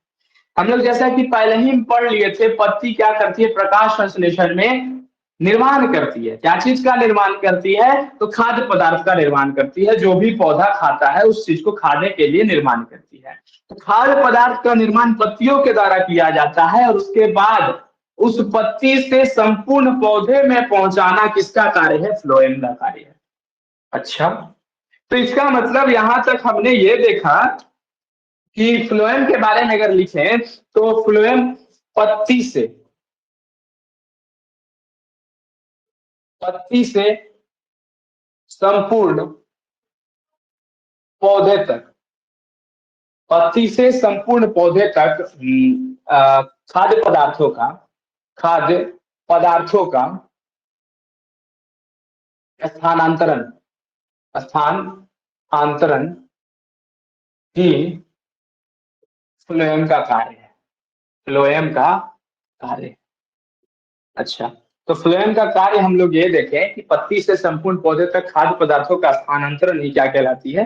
हम लोग जैसा कि पहले ही पढ़ लिए थे, पत्ती क्या करती है, प्रकाश संश्लेषण में निर्माण करती है। क्या चीज का निर्माण करती है, तो खाद्य पदार्थ का निर्माण करती है। जो भी पौधा खाता है उस चीज को खाने के लिए निर्माण करती है। तो खाद्य पदार्थ का निर्माण पत्तियों के द्वारा किया जाता है और उसके बाद उस पत्ती से संपूर्ण पौधे में पहुंचाना किसका कार्य है, फ्लोएम का कार्य है। अच्छा, तो इसका मतलब यहां तक हमने ये देखा कि फ्लोएम के बारे में अगर लिखें तो फ्लोएम पत्ती से पत्ती से संपूर्ण पौधे तक, पत्ती से संपूर्ण पौधे तक खाद्य पदार्थों का खाद्य पदार्थों का स्थानांतरण स्थानांतरण ही फ्लोएम का कार्य है। फ्लोएम का कार्य। अच्छा, तो फ्लोएम का कार्य हम लोग ये देखें कि पत्ती से संपूर्ण पौधे तक खाद्य पदार्थों का स्थानांतरण ही क्या कहलाती है,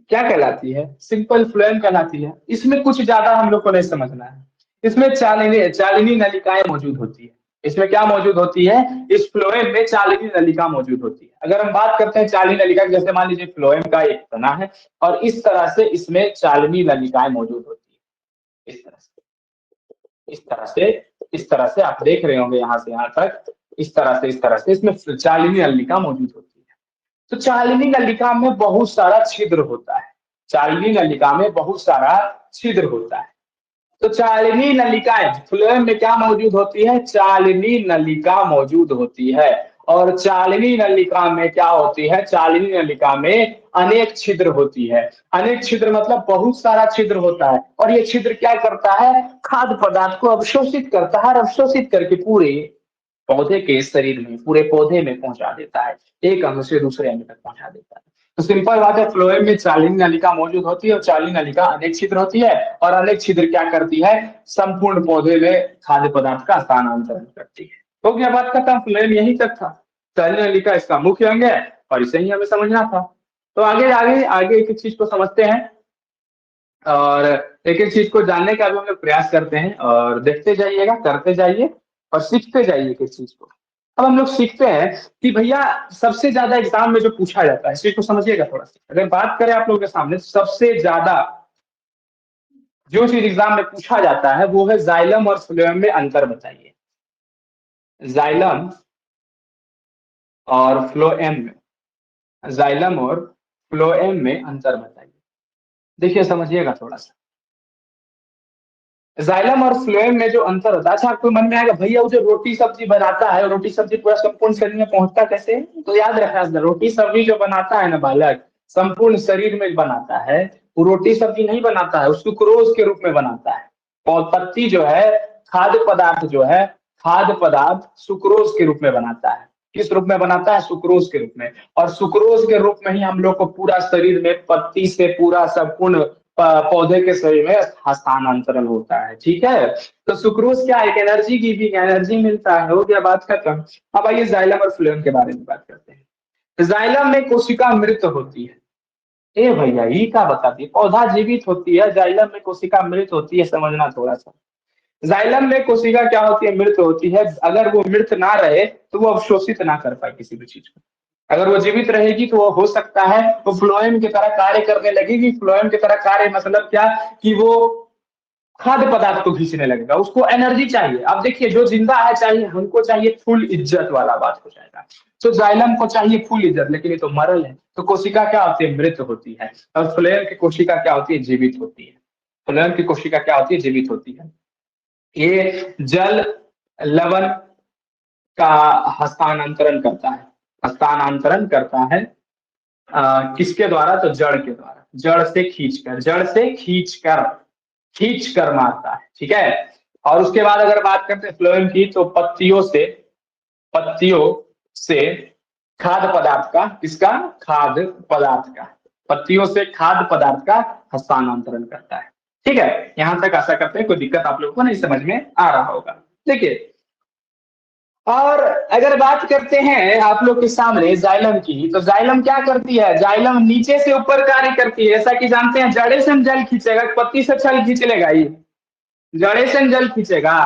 क्या कहलाती है, सिंपल फ्लोएम कहलाती है। इसमें कुछ ज्यादा हम लोग को नहीं समझना है। इसमें चालिनी चालिनी नलिकाएं मौजूद होती है। इसमें क्या मौजूद होती है, इस फ्लोएम में चालिनी नलिका मौजूद होती है। अगर हम बात करते हैं चालिनी नलिका की, जैसे मान लीजिए फ्लोएम का एक तना है और इस तरह से इसमें चालिनी नलिकाएं मौजूद होती है। इस तरह से, इस तरह से, इस तरह से आप देख रहे होंगे यहाँ से यहाँ तक, इस तरह से, इस तरह से इसमें चालिनी नलिका मौजूद होती है। तो चालिनी नलिका में बहुत सारा छिद्र होता है। चालिनी नलिका में बहुत सारा छिद्र होता है। तो चालिनी नलिकाएं फ्लोएम में क्या मौजूद होती है, चालिनी नलिका मौजूद होती है। और चालिनी नलिका में क्या होती है, चालिनी नलिका में अनेक छिद्र होती है। अनेक छिद्र मतलब बहुत सारा छिद्र होता है। और ये छिद्र क्या करता है, खाद्य पदार्थ को अवशोषित करता है और अवशोषित करके पूरे पौधे के शरीर में, पूरे पौधे में पहुंचा देता है, एक अंग से दूसरे अंग तक पहुंचा देता है। तो सिंपल बात है, फ्लोएम में चालिनी नलिका मौजूद होती है और चालिनी नलिका अनेक छिद्र होती है। और अनेक छिद्र क्या करती है, संपूर्ण पौधे में खाद्य पदार्थ का स्थानांतरण करती है। तो क्या बात खत्म, फ्लोएम यही तक था। चालिनी नलिका इसका मुख्य अंग है और इसे ही हमें समझना था। तो आगे आगे आगे एक एक चीज को समझते हैं और एक एक चीज को जानने का भी हम लोग प्रयास करते हैं। और देखते जाइएगा, करते जाइए और सीखते जाइए एक एक चीज को। अब हम लोग सीखते हैं कि भैया सबसे ज्यादा एग्जाम में जो पूछा जाता है, इस चीज को समझिएगा थोड़ा सा। अगर बात करें आप लोगों के सामने, सबसे ज्यादा जो चीज एग्जाम में पूछा जाता है वो है जाइलम और फ्लोएम में अंतर बताइए। जाइलम और फ्लोएम में, जाइलम और फ्लोएम में अंतर बताइए। देखिए समझिएगा थोड़ा सा। जाइलम और फ्लोएम में जो अंतर होता है, अच्छा आपको मन में आएगा भैया वो जो रोटी सब्जी बनाता है, रोटी सब्जी पूरा संपूर्ण शरीर में पहुंचता कैसे है? तो याद रखना, रोटी सब्जी जो बनाता है ना बालक, संपूर्ण शरीर में बनाता है, वो रोटी सब्जी नहीं बनाता है, उसको सुक्रोज के रूप में बनाता है। और पत्ती जो है, खाद्य पदार्थ जो है, खाद्य पदार्थ सुक्रोज के रूप में बनाता है। किस रूप में बनाता है? सुक्रोज के रूप में। और सुक्रोज के रूप में ही हम लोग को पूरा शरीर में पत्ती से पूरा संपूर्ण पौधे के शरीर में हस्तांतरण होता है। ठीक है, तो सुक्रोज क्या, एक एनर्जी गिविंग, एनर्जी मिलता है। हो गया बात खत्म। अब आइए जाइलम और फ्लोएम के बारे में बात करते हैं। जाइलम में कोशिका मृत होती है। ए भैया ये क्या बताती है? पौधा जीवित होती है, जाइलम में कोशिका मृत होती है, समझना थोड़ा सा। जाइलम में कोशिका क्या होती है? मृत होती है। अगर वो मृत ना रहे तो वो अवशोषित ना कर पाए किसी भी चीज को। अगर वो जीवित रहेगी तो वो हो सकता है वो फ्लोएम की तरह कार्य करने लगेगी। फ्लोएम की तरह कार्य मतलब क्या, कि वो खाद्य पदार्थ को खींचने लगेगा, उसको एनर्जी चाहिए। अब देखिए जो जिंदा है, चाहिए हमको चाहिए फुल इज्जत वाला बात हो जाएगा। तो जाइलम को चाहिए फुल इज्जत, लेकिन ये तो मरल है। तो कोशिका क्या होती है? मृत होती है। और फ्लोएम की कोशिका क्या होती है? जीवित होती है। फ्लोएम की कोशिका क्या होती है? जीवित होती है। ये जल, लवण का हस्तांतरण करता है। हस्तांतरण करता है किसके द्वारा? तो जड़ के द्वारा। जड़ से खींचकर, जड़ से खींचकर, खींच कर मारता है। ठीक है। और उसके बाद अगर बात करते हैं फ्लोएम की, तो पत्तियों से, पत्तियों से खाद्य पदार्थ का, किसका? खाद्य पदार्थ का, पत्तियों से खाद्य पदार्थ का हस्तांतरण करता है। ठीक है, यहां तक आशा करते हैं कोई दिक्कत आप लोगों को नहीं समझ में आ रहा होगा। देखिए, और अगर बात करते हैं आप लोग के सामने जाइलम की, तो जाइलम क्या करती है? जाइलम नीचे से ऊपर कार्य करती है। ऐसा कि जानते हैं, जड़े से जल खींचेगा, पत्ती से जल खींच लेगा? ये जड़े से जल खींचेगा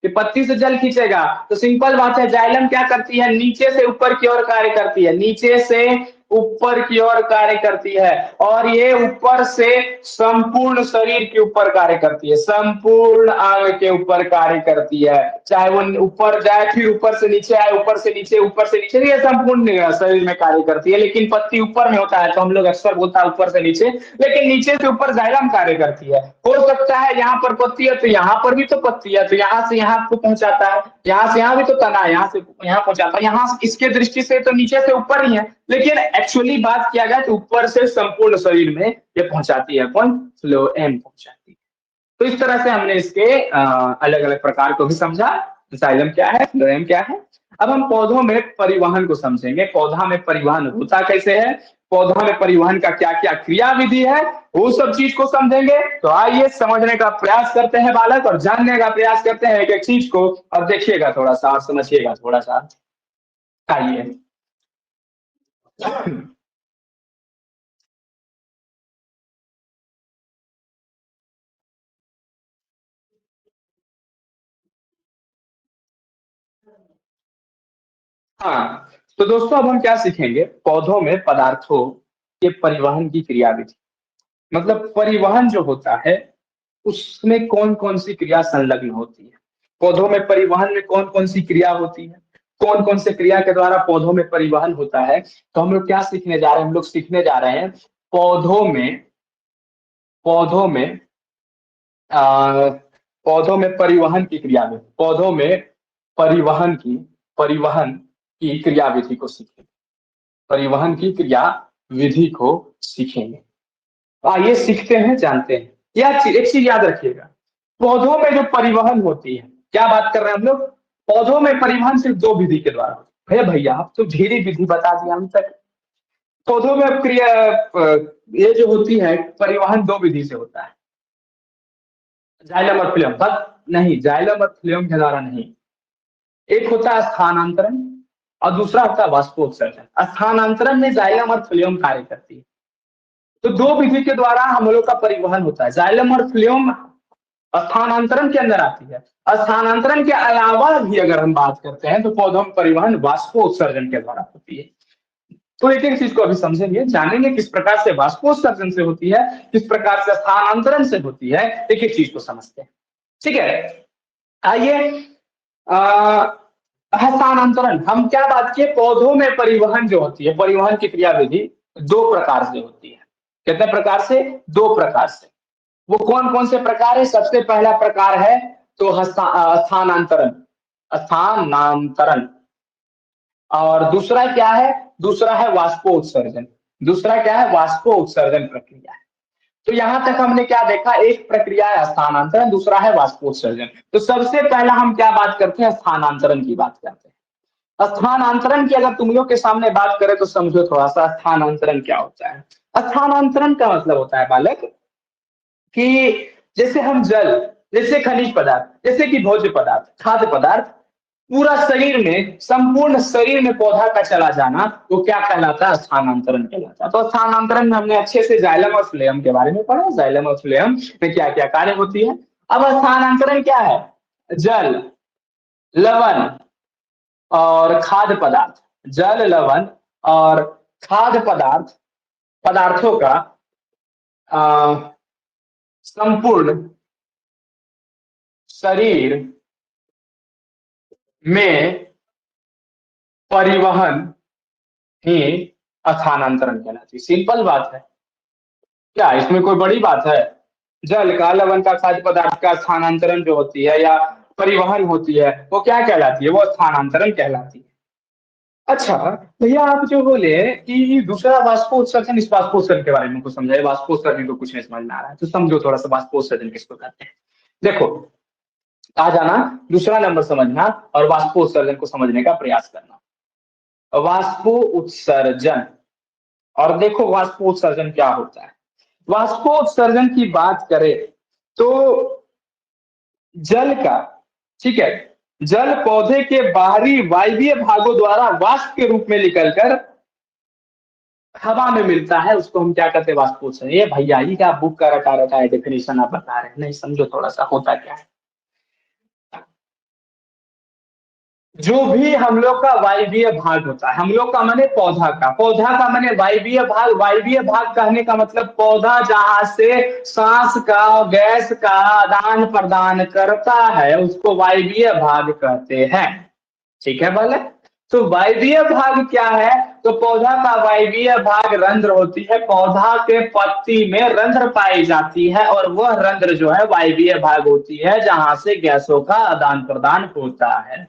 कि पत्ती से जल खींचेगा? तो सिंपल बात है, जाइलम क्या करती है? नीचे से ऊपर की ओर कार्य करती है। नीचे से ऊपर की ओर कार्य करती है। और ये ऊपर से संपूर्ण शरीर के ऊपर कार्य करती है, संपूर्ण अंग के ऊपर कार्य करती है। चाहे वो ऊपर जाए, फिर ऊपर से नीचे आए, ऊपर से नीचे, ऊपर से नीचे, ये संपूर्ण शरीर में कार्य करती है। लेकिन पत्ती ऊपर में होता है तो हम लोग अक्सर बोलता है ऊपर से नीचे, लेकिन नीचे से ऊपर जाइलम कार्य करती है। हो सकता है यहाँ पर पत्ती है तो यहाँ पर भी तो पत्ती है, तो यहाँ से यहाँ को पहुंचाता है, यहाँ से यहाँ भी तो तना है, यहाँ से यहाँ पहुंचाता है। यहाँ इसके दृष्टि से तो नीचे से ऊपर ही है, लेकिन एक्चुअली बात किया जाए तो ऊपर से संपूर्ण शरीर में ये पहुंचाती है। कौन? फ्लोएम पहुंचाती है। तो इस तरह से हमने इसके अलग अलग प्रकार को भी समझा। जाइलम क्या है, फ्लोएम क्या है। अब हम पौधों में परिवहन को समझेंगे। पौधा में परिवहन होता कैसे है, पौधा में परिवहन का क्या क्या क्रिया विधि है, वो सब चीज को समझेंगे। तो आइए समझने का प्रयास करते हैं बालक, और जानने का प्रयास करते हैं एक एक चीज को। और देखिएगा थोड़ा सा, और समझिएगा थोड़ा सा। आइए। हाँ, तो दोस्तों अब हम क्या सीखेंगे? पौधों में पदार्थों के परिवहन की क्रिया विधि। मतलब परिवहन जो होता है उसमें कौन कौन सी क्रिया संलग्न होती है, पौधों में परिवहन में कौन कौन सी क्रिया होती है, कौन कौन से क्रिया के द्वारा पौधों में परिवहन होता है। तो हम लोग क्या सीखने जा रहे हैं? हम लोग सीखने जा रहे हैं पौधों में, पौधों में आ, पौधों में परिवहन की क्रिया में, पौधों में परिवहन की, परिवहन की क्रिया विधि को सीखेंगे। परिवहन की क्रिया विधि को सीखेंगे। आइए सीखते हैं, जानते हैं। यह एक चीज याद रखिएगा, पौधों में जो परिवहन होती है, क्या बात कर रहे हैं हम लोग? पौधों में परिवहन सिर्फ दो विधि के द्वारा होता है। भैया आप तो ढेरी विधि बता दिया हम तक। पौधों में क्रिया ये जो होती है परिवहन दो विधि से होता है, जाइलम और फ्लोएम। बस नहीं, जाइलम और फ्लोएम के द्वारा नहीं। एक होता है स्थानांतरण और दूसरा होता है वाष्पोत्सर्जन। स्थानांतरण में जाइलम और फ्लोएम कार्य करती है। तो दो विधि के द्वारा हम लोग का परिवहन होता है। जाइलम और फ्लोएम स्थानांतरण के अंदर आती है। स्थानांतरण के अलावा भी अगर हम बात करते हैं तो पौधों में परिवहन वाष्पोत्सर्जन के द्वारा होती है। तो एक एक चीज को अभी समझेंगे, जानेंगे किस प्रकार से वाष्पोत्सर्जन से होती है, किस प्रकार से स्थानांतरण से होती है। एक एक चीज को समझते हैं। ठीक है, आइए। हस्तांतरण, हम क्या बात किए? पौधों में परिवहन जो होती है, परिवहन की क्रिया विधि दो प्रकार से होती है। कितने प्रकार से? दो प्रकार से। वो कौन कौन से प्रकार है? सबसे पहला प्रकार है तो स्थानांतरण, स्थानांतरण। और दूसरा क्या है? दूसरा है वाष्पोत्सर्जन। दूसरा क्या है? वाष्पोत्सर्जन प्रक्रिया। तो यहां तक हमने क्या देखा? एक प्रक्रिया है स्थानांतरण, दूसरा है वाष्पोत्सर्जन। तो सबसे पहला हम क्या बात करते हैं? स्थानांतरण की बात करते हैं। स्थानांतरण की अगर तुम लोग के सामने बात करें तो समझो थोड़ा सा स्थानांतरण क्या होता है। स्थानांतरण का मतलब होता है बालक कि जैसे हम जल, जैसे खनिज पदार्थ, जैसे कि भोज्य पदार्थ, खाद्य पदार्थ, पूरा शरीर में, संपूर्ण शरीर में पौधा का चला जाना, वो क्या कहलाता है? स्थानांतरण कहलाता है। तो स्थानांतरण में हमने अच्छे से जाइलम और फ्लोएम के बारे में पढ़ा, जाइलम और फ्लोएम में क्या क्या कार्य होती है। अब स्थानांतरण क्या है? जल, लवण और खाद्य पदार्थ, जल, लवण और खाद्य पदार्थ, पदार्थों का संपूर्ण शरीर में परिवहन ही स्थानांतरण कहलाती है। सिंपल बात है, क्या इसमें कोई बड़ी बात है? जल का, लवण का, खाद्य पदार्थ का स्थानांतरण जो होती है या परिवहन होती है, वो क्या कहलाती है? वो स्थानांतरण कहलाती है। अच्छा भैया, आप जो बोले कि दूसरा वाष्पोत्सर्जन, इस वाष्पोत्सर्जन के बारे में कुछ समझाइए। वाष्पोत्सर्जन को कुछ नहीं समझ में आ रहा है तो समझो थोड़ा सा वाष्पोत्सर्जन किसको कहते हैं। देखो, आ जाना, दूसरा नंबर समझना और वाष्पोत्सर्जन को समझने का प्रयास करना। वाष्पो उत्सर्जन, और देखो वाष्पोत्सर्जन क्या होता है। वाष्पोत्सर्जन की बात करें तो जल का, ठीक है, जल पौधे के बाहरी वायवीय भागों द्वारा वाष्प के रूप में निकलकर हवा में मिलता है, उसको हम क्या कहते हैं? वाष्पोत्सर्जन। ये भैया ये क्या बुक का रटा रटा है डेफिनेशन आप बता रहे हैं, नहीं समझो थोड़ा सा होता क्या है। जो भी हम लोग का वायवीय भाग होता है, हम लोग का माने पौधा का, पौधा का माने वायवीय भाग। वायवीय भाग कहने का मतलब पौधा जहां से सांस का, गैस का आदान प्रदान करता है, उसको वायवीय भाग कहते हैं। ठीक है भले। तो वायवीय भाग क्या है? तो पौधा का वायवीय भाग रंध्र होती है। पौधा के पत्ती में रंध्र पाई जाती है और वह रंध्र जो है वायवीय भाग होती है, जहां से गैसों का आदान प्रदान होता है।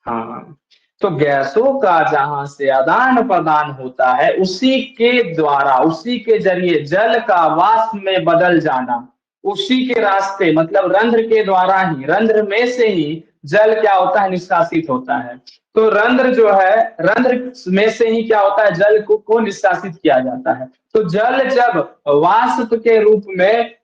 हाँ, तो गैसों का जहां से आदान प्रदान होता है, उसी के द्वारा, उसी के जरिए जल का वाष्प में बदल जाना, उसी के रास्ते मतलब रंध्र के द्वारा ही, रंध्र में से ही जल क्या होता है? निष्कासित होता है। तो रंध्र जो है, रंध्र में से ही क्या होता है? जल को निष्कासित किया जाता है। तो जल जब वाष्प के रूप में,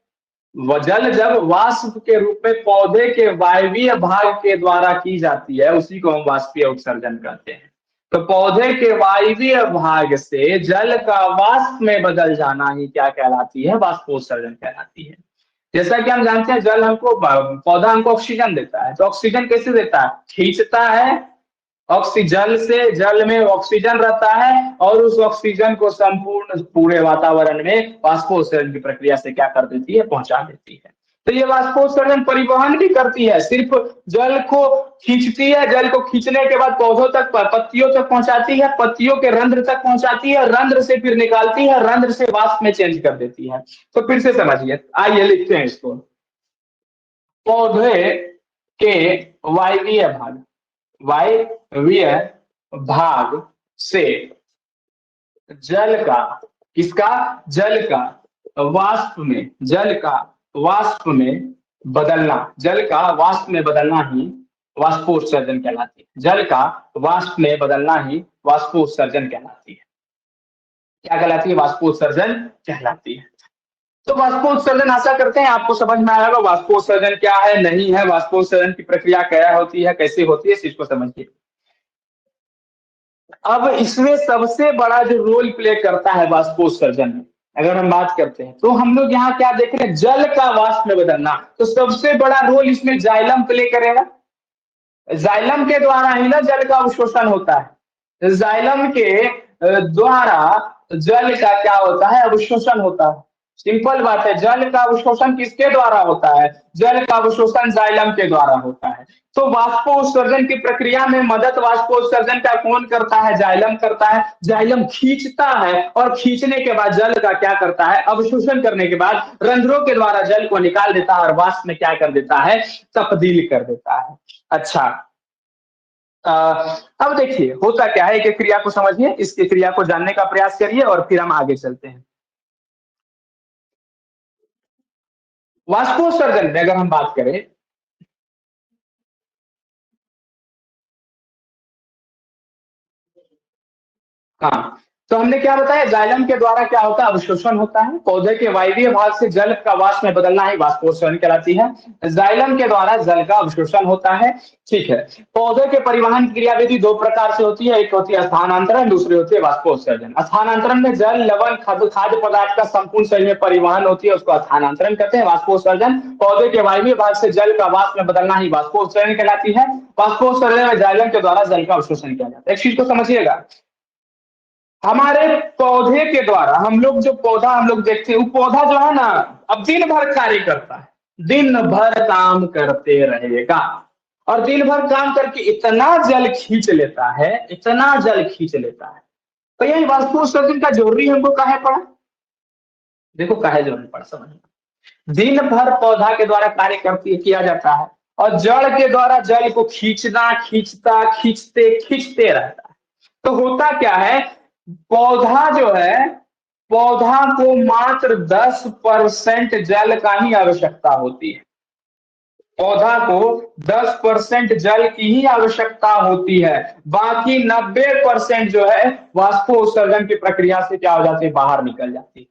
जल जब वाष्प के रूप में पौधे के वायवीय भाग के द्वारा की जाती है, उसी को हम वाष्पीय उत्सर्जन कहते हैं। तो पौधे के वायवीय भाग से जल का वाष्प में बदल जाना ही क्या कहलाती है? वाष्पोत्सर्जन कहलाती है। जैसा कि हम जानते हैं, जल हमको, पौधा हमको ऑक्सीजन देता है, तो ऑक्सीजन कैसे देता है? खींचता है ऑक्सीजन से, जल में ऑक्सीजन रहता है और उस ऑक्सीजन को संपूर्ण पूरे वातावरण में वाष्पोत्सर्जन की प्रक्रिया से क्या कर देती है? पहुंचा देती है। तो ये वाष्पोत्सर्जन परिवहन भी करती है, सिर्फ जल को खींचती है, जल को खींचने के बाद पौधों तक, पत्तियों तक पहुंचाती है, पत्तियों के रंध्र तक पहुंचाती है, रंध्र से फिर निकालती है, रंध्र से वाष्प में चेंज कर देती है। तो फिर से समझिए, आइए लिखते हैं इसको। पौधे के वायवीय भाग, वायवीय भाग से जल का, किसका? जल का वाष्प में, जल का वाष्प में बदलना, जल का वाष्प में बदलना ही वाष्पोत्सर्जन कहलाती है। जल का वाष्प में बदलना ही वाष्पोत्सर्जन कहलाती है। क्या कहलाती है? वाष्पोत्सर्जन कहलाती है। तो वाष्पोत्सर्जन, आशा करते हैं आपको समझ में आएगा वाष्पोत्सर्जन क्या है, नहीं है, वाष्पोत्सर्जन की प्रक्रिया क्या होती है, कैसे होती है, इस चीज को समझिए। अब इसमें सबसे बड़ा जो रोल प्ले करता है वाष्पोत्सर्जन में, अगर हम बात करते हैं तो हम लोग यहाँ क्या देख रहे हैं? जल का वाष्प में बदलना। तो सबसे बड़ा रोल इसमें जाइलम प्ले करेगा। जाइलम के द्वारा ही ना जल का अवशोषण होता है। जाइलम के द्वारा जल का क्या होता है? अवशोषण होता है। सिंपल बात है, जल का अवशोषण किसके द्वारा होता है? जल का अवशोषण जाइलम के द्वारा होता है। तो वाष्पोत्सर्जन की प्रक्रिया में मदद वाष्पोत्सर्जन का कौन करता है? जाइलम करता है। जाइलम खींचता है और खींचने के बाद जल का क्या करता है? अवशोषण करने के बाद रंध्रों के द्वारा जल को निकाल देता है और वाष्प में क्या कर देता है? तब्दील कर देता है। अच्छा, अब देखिए होता क्या है, एक क्रिया को समझिए, इसकी क्रिया को जानने का प्रयास करिए और फिर हम आगे चलते हैं। वाष्पोत्सर्जन में अगर हम बात करें, हाँ, तो हमने क्या बताया, जाइलम के द्वारा क्या होता है? अवशोषण होता है। पौधे के वायवीय भाग से जल का वाष्प में बदलना ही वाष्पोत्सर्जन कहलाती है। जाइलम के द्वारा जल का अवशोषण होता है। ठीक है। पौधे के परिवहन की क्रियाविधि दो प्रकार से होती है, एक होती है स्थानांतरण, दूसरी होती है वाष्पोत्सर्जन। स्थानांतरण में जल, लवण, खाद्य पदार्थ का संपूर्ण शरीर में परिवहन होती है, उसको स्थानांतरण कहते हैं। वाष्पोत्सर्जन पौधे के वायवीय भाग से जल का वाष्प में बदलना ही वाष्पोत्सर्जन कहलाती है। वाष्पोत्सर्जन में जाइलम के द्वारा जल का अवशोषण किया जाता है। एक चीज को समझिएगा, हमारे पौधे के द्वारा हम लोग जो पौधा हम लोग देखते हैं, वो पौधा जो है ना, अब दिन भर कार्य करता है, दिन भर काम करते रहेगा और दिन भर काम करके इतना जल खींच लेता है, इतना जल खींच लेता है। तो यही वाष्पोत्सर्जन का जरूरी हमको काहे पड़ा? देखो काहे जरूरी पड़ा, समझ। दिन भर पौधा के द्वारा कार्य करती किया जाता है और जड़ के द्वारा जल को खींचना, खींचते रहता है। तो होता क्या है, पौधा जो है, पौधा को मात्र 10% जल का ही आवश्यकता होती है। पौधा को 10% जल की ही आवश्यकता होती है, बाकी 90% जो है वाष्पोत्सर्जन की प्रक्रिया से क्या हो जाती है? बाहर निकल जाती है।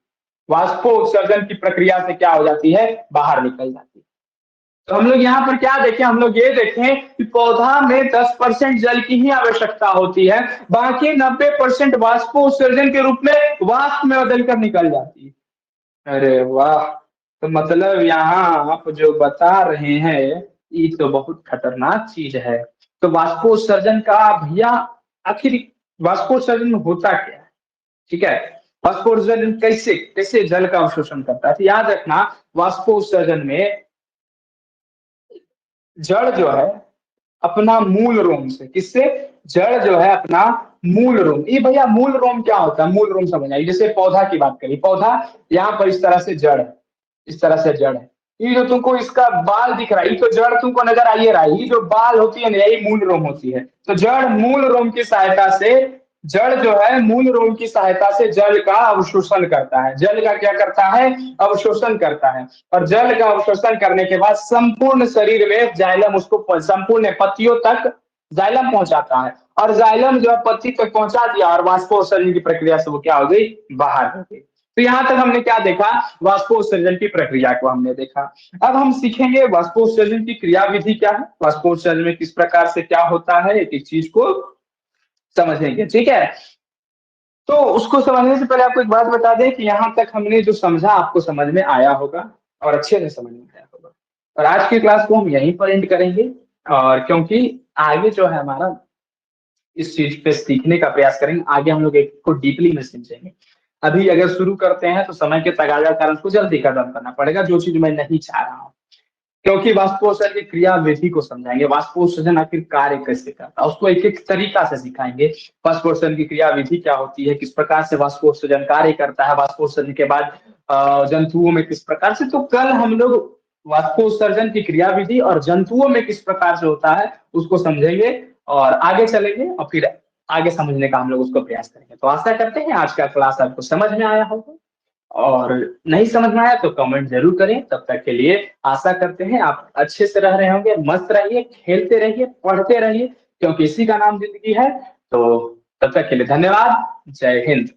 वाष्पोत्सर्जन की प्रक्रिया से क्या हो जाती है? बाहर निकल जाती है। तो हम लोग यहाँ पर क्या देखें, हम लोग ये देखें कि पौधा में 10% जल की ही आवश्यकता होती है, बाकी 90% वाष्पोत्सर्जन के रूप में वाष्प में बदलकर निकल जाती है। अरे वाह, तो मतलब यहाँ आप जो बता रहे हैं ये तो बहुत खतरनाक चीज है। तो वाष्पोत्सर्जन का भैया, आखिर वाष्पोत्सर्जन में होता क्या है? ठीक है, वाष्पोत्सर्जन कैसे कैसे जल का अवशोषण करता है? तो याद रखना, वाष्पोत्सर्जन में जड़ जो है अपना मूल रोम से, किससे? जड़ जो है अपना मूल रोम। ये भैया मूल रोम क्या होता है? मूल रोम समझ आइए। जैसे पौधा की बात करिए, पौधा यहाँ पर इस तरह से जड़ है, इस तरह से जड़ है। ये जो तुमको इसका बाल दिख रहा है, ये तो जड़ तुमको नजर आ ही रहा है। ये जो बाल होती है ना, यही मूल रोम होती है। तो जड़ मूल रोम की सहायता से, जड़ जो है मूल रोम की सहायता से जल का अवशोषण करता है। जल का क्या करता है? अवशोषण करता है। और जल का अवशोषण करने के बाद संपूर्ण शरीर में जाइलम उसको संपूर्ण पत्तियों तक जाइलम पहुंचाता है और जाइलम जो है पत्ती तक पहुंचा दिया और वाष्पोत्सर्जन की प्रक्रिया से वो क्या हो गई? बाहर हो गई। तो यहां तक हमने क्या देखा? वाष्पोत्सर्जन की प्रक्रिया को हमने देखा। अब हम सीखेंगे वाष्पोत्सर्जन की क्रिया विधि क्या है, वाष्पोत्सर्जन में किस प्रकार से क्या होता है, एक एक चीज को समझेंगे। ठीक है, तो उसको समझने से पहले आपको एक बात बता दें कि यहाँ तक हमने जो समझा आपको समझ में आया होगा और अच्छे से समझ में आया होगा। और आज की क्लास को हम यहीं पर एंड करेंगे, और क्योंकि आगे जो है हमारा इस चीज पे सीखने का प्रयास करेंगे, आगे हम लोग एक को डीपली में समझेंगे। अभी अगर शुरू करते हैं तो समय के तगाजा कारण उसको जल्दी खत्म करना पड़ेगा, जो चीज मैं नहीं चाह रहा हूँ। क्योंकि वाष्पोत्सर्जन की क्रिया विधि को समझाएंगे, वाष्पोत्सर्जन आखिर कार्य कैसे करता है उसको एक एक तरीका से सिखाएंगे। वाष्पोत्सर्जन की क्रिया विधि क्या होती है, किस प्रकार से वाष्पोत्सर्जन कार्य करता है, वाष्पोत्सर्जन के बाद जंतुओं में किस प्रकार से। तो कल हम लोग वाष्पोत्सर्जन की क्रिया विधि और जंतुओं में किस प्रकार से होता है उसको समझेंगे और आगे चलेंगे और फिर आगे समझने का हम लोग उसको प्रयास करेंगे। तो आशा करते हैं आज का क्लास आपको समझ में आया होगा, और नहीं समझ में आया तो कमेंट जरूर करें। तब तक के लिए आशा करते हैं आप अच्छे से रह रहे होंगे, मस्त रहिए, खेलते रहिए, पढ़ते रहिए, क्योंकि इसी का नाम जिंदगी है। तो तब तक के लिए धन्यवाद। जय हिंद।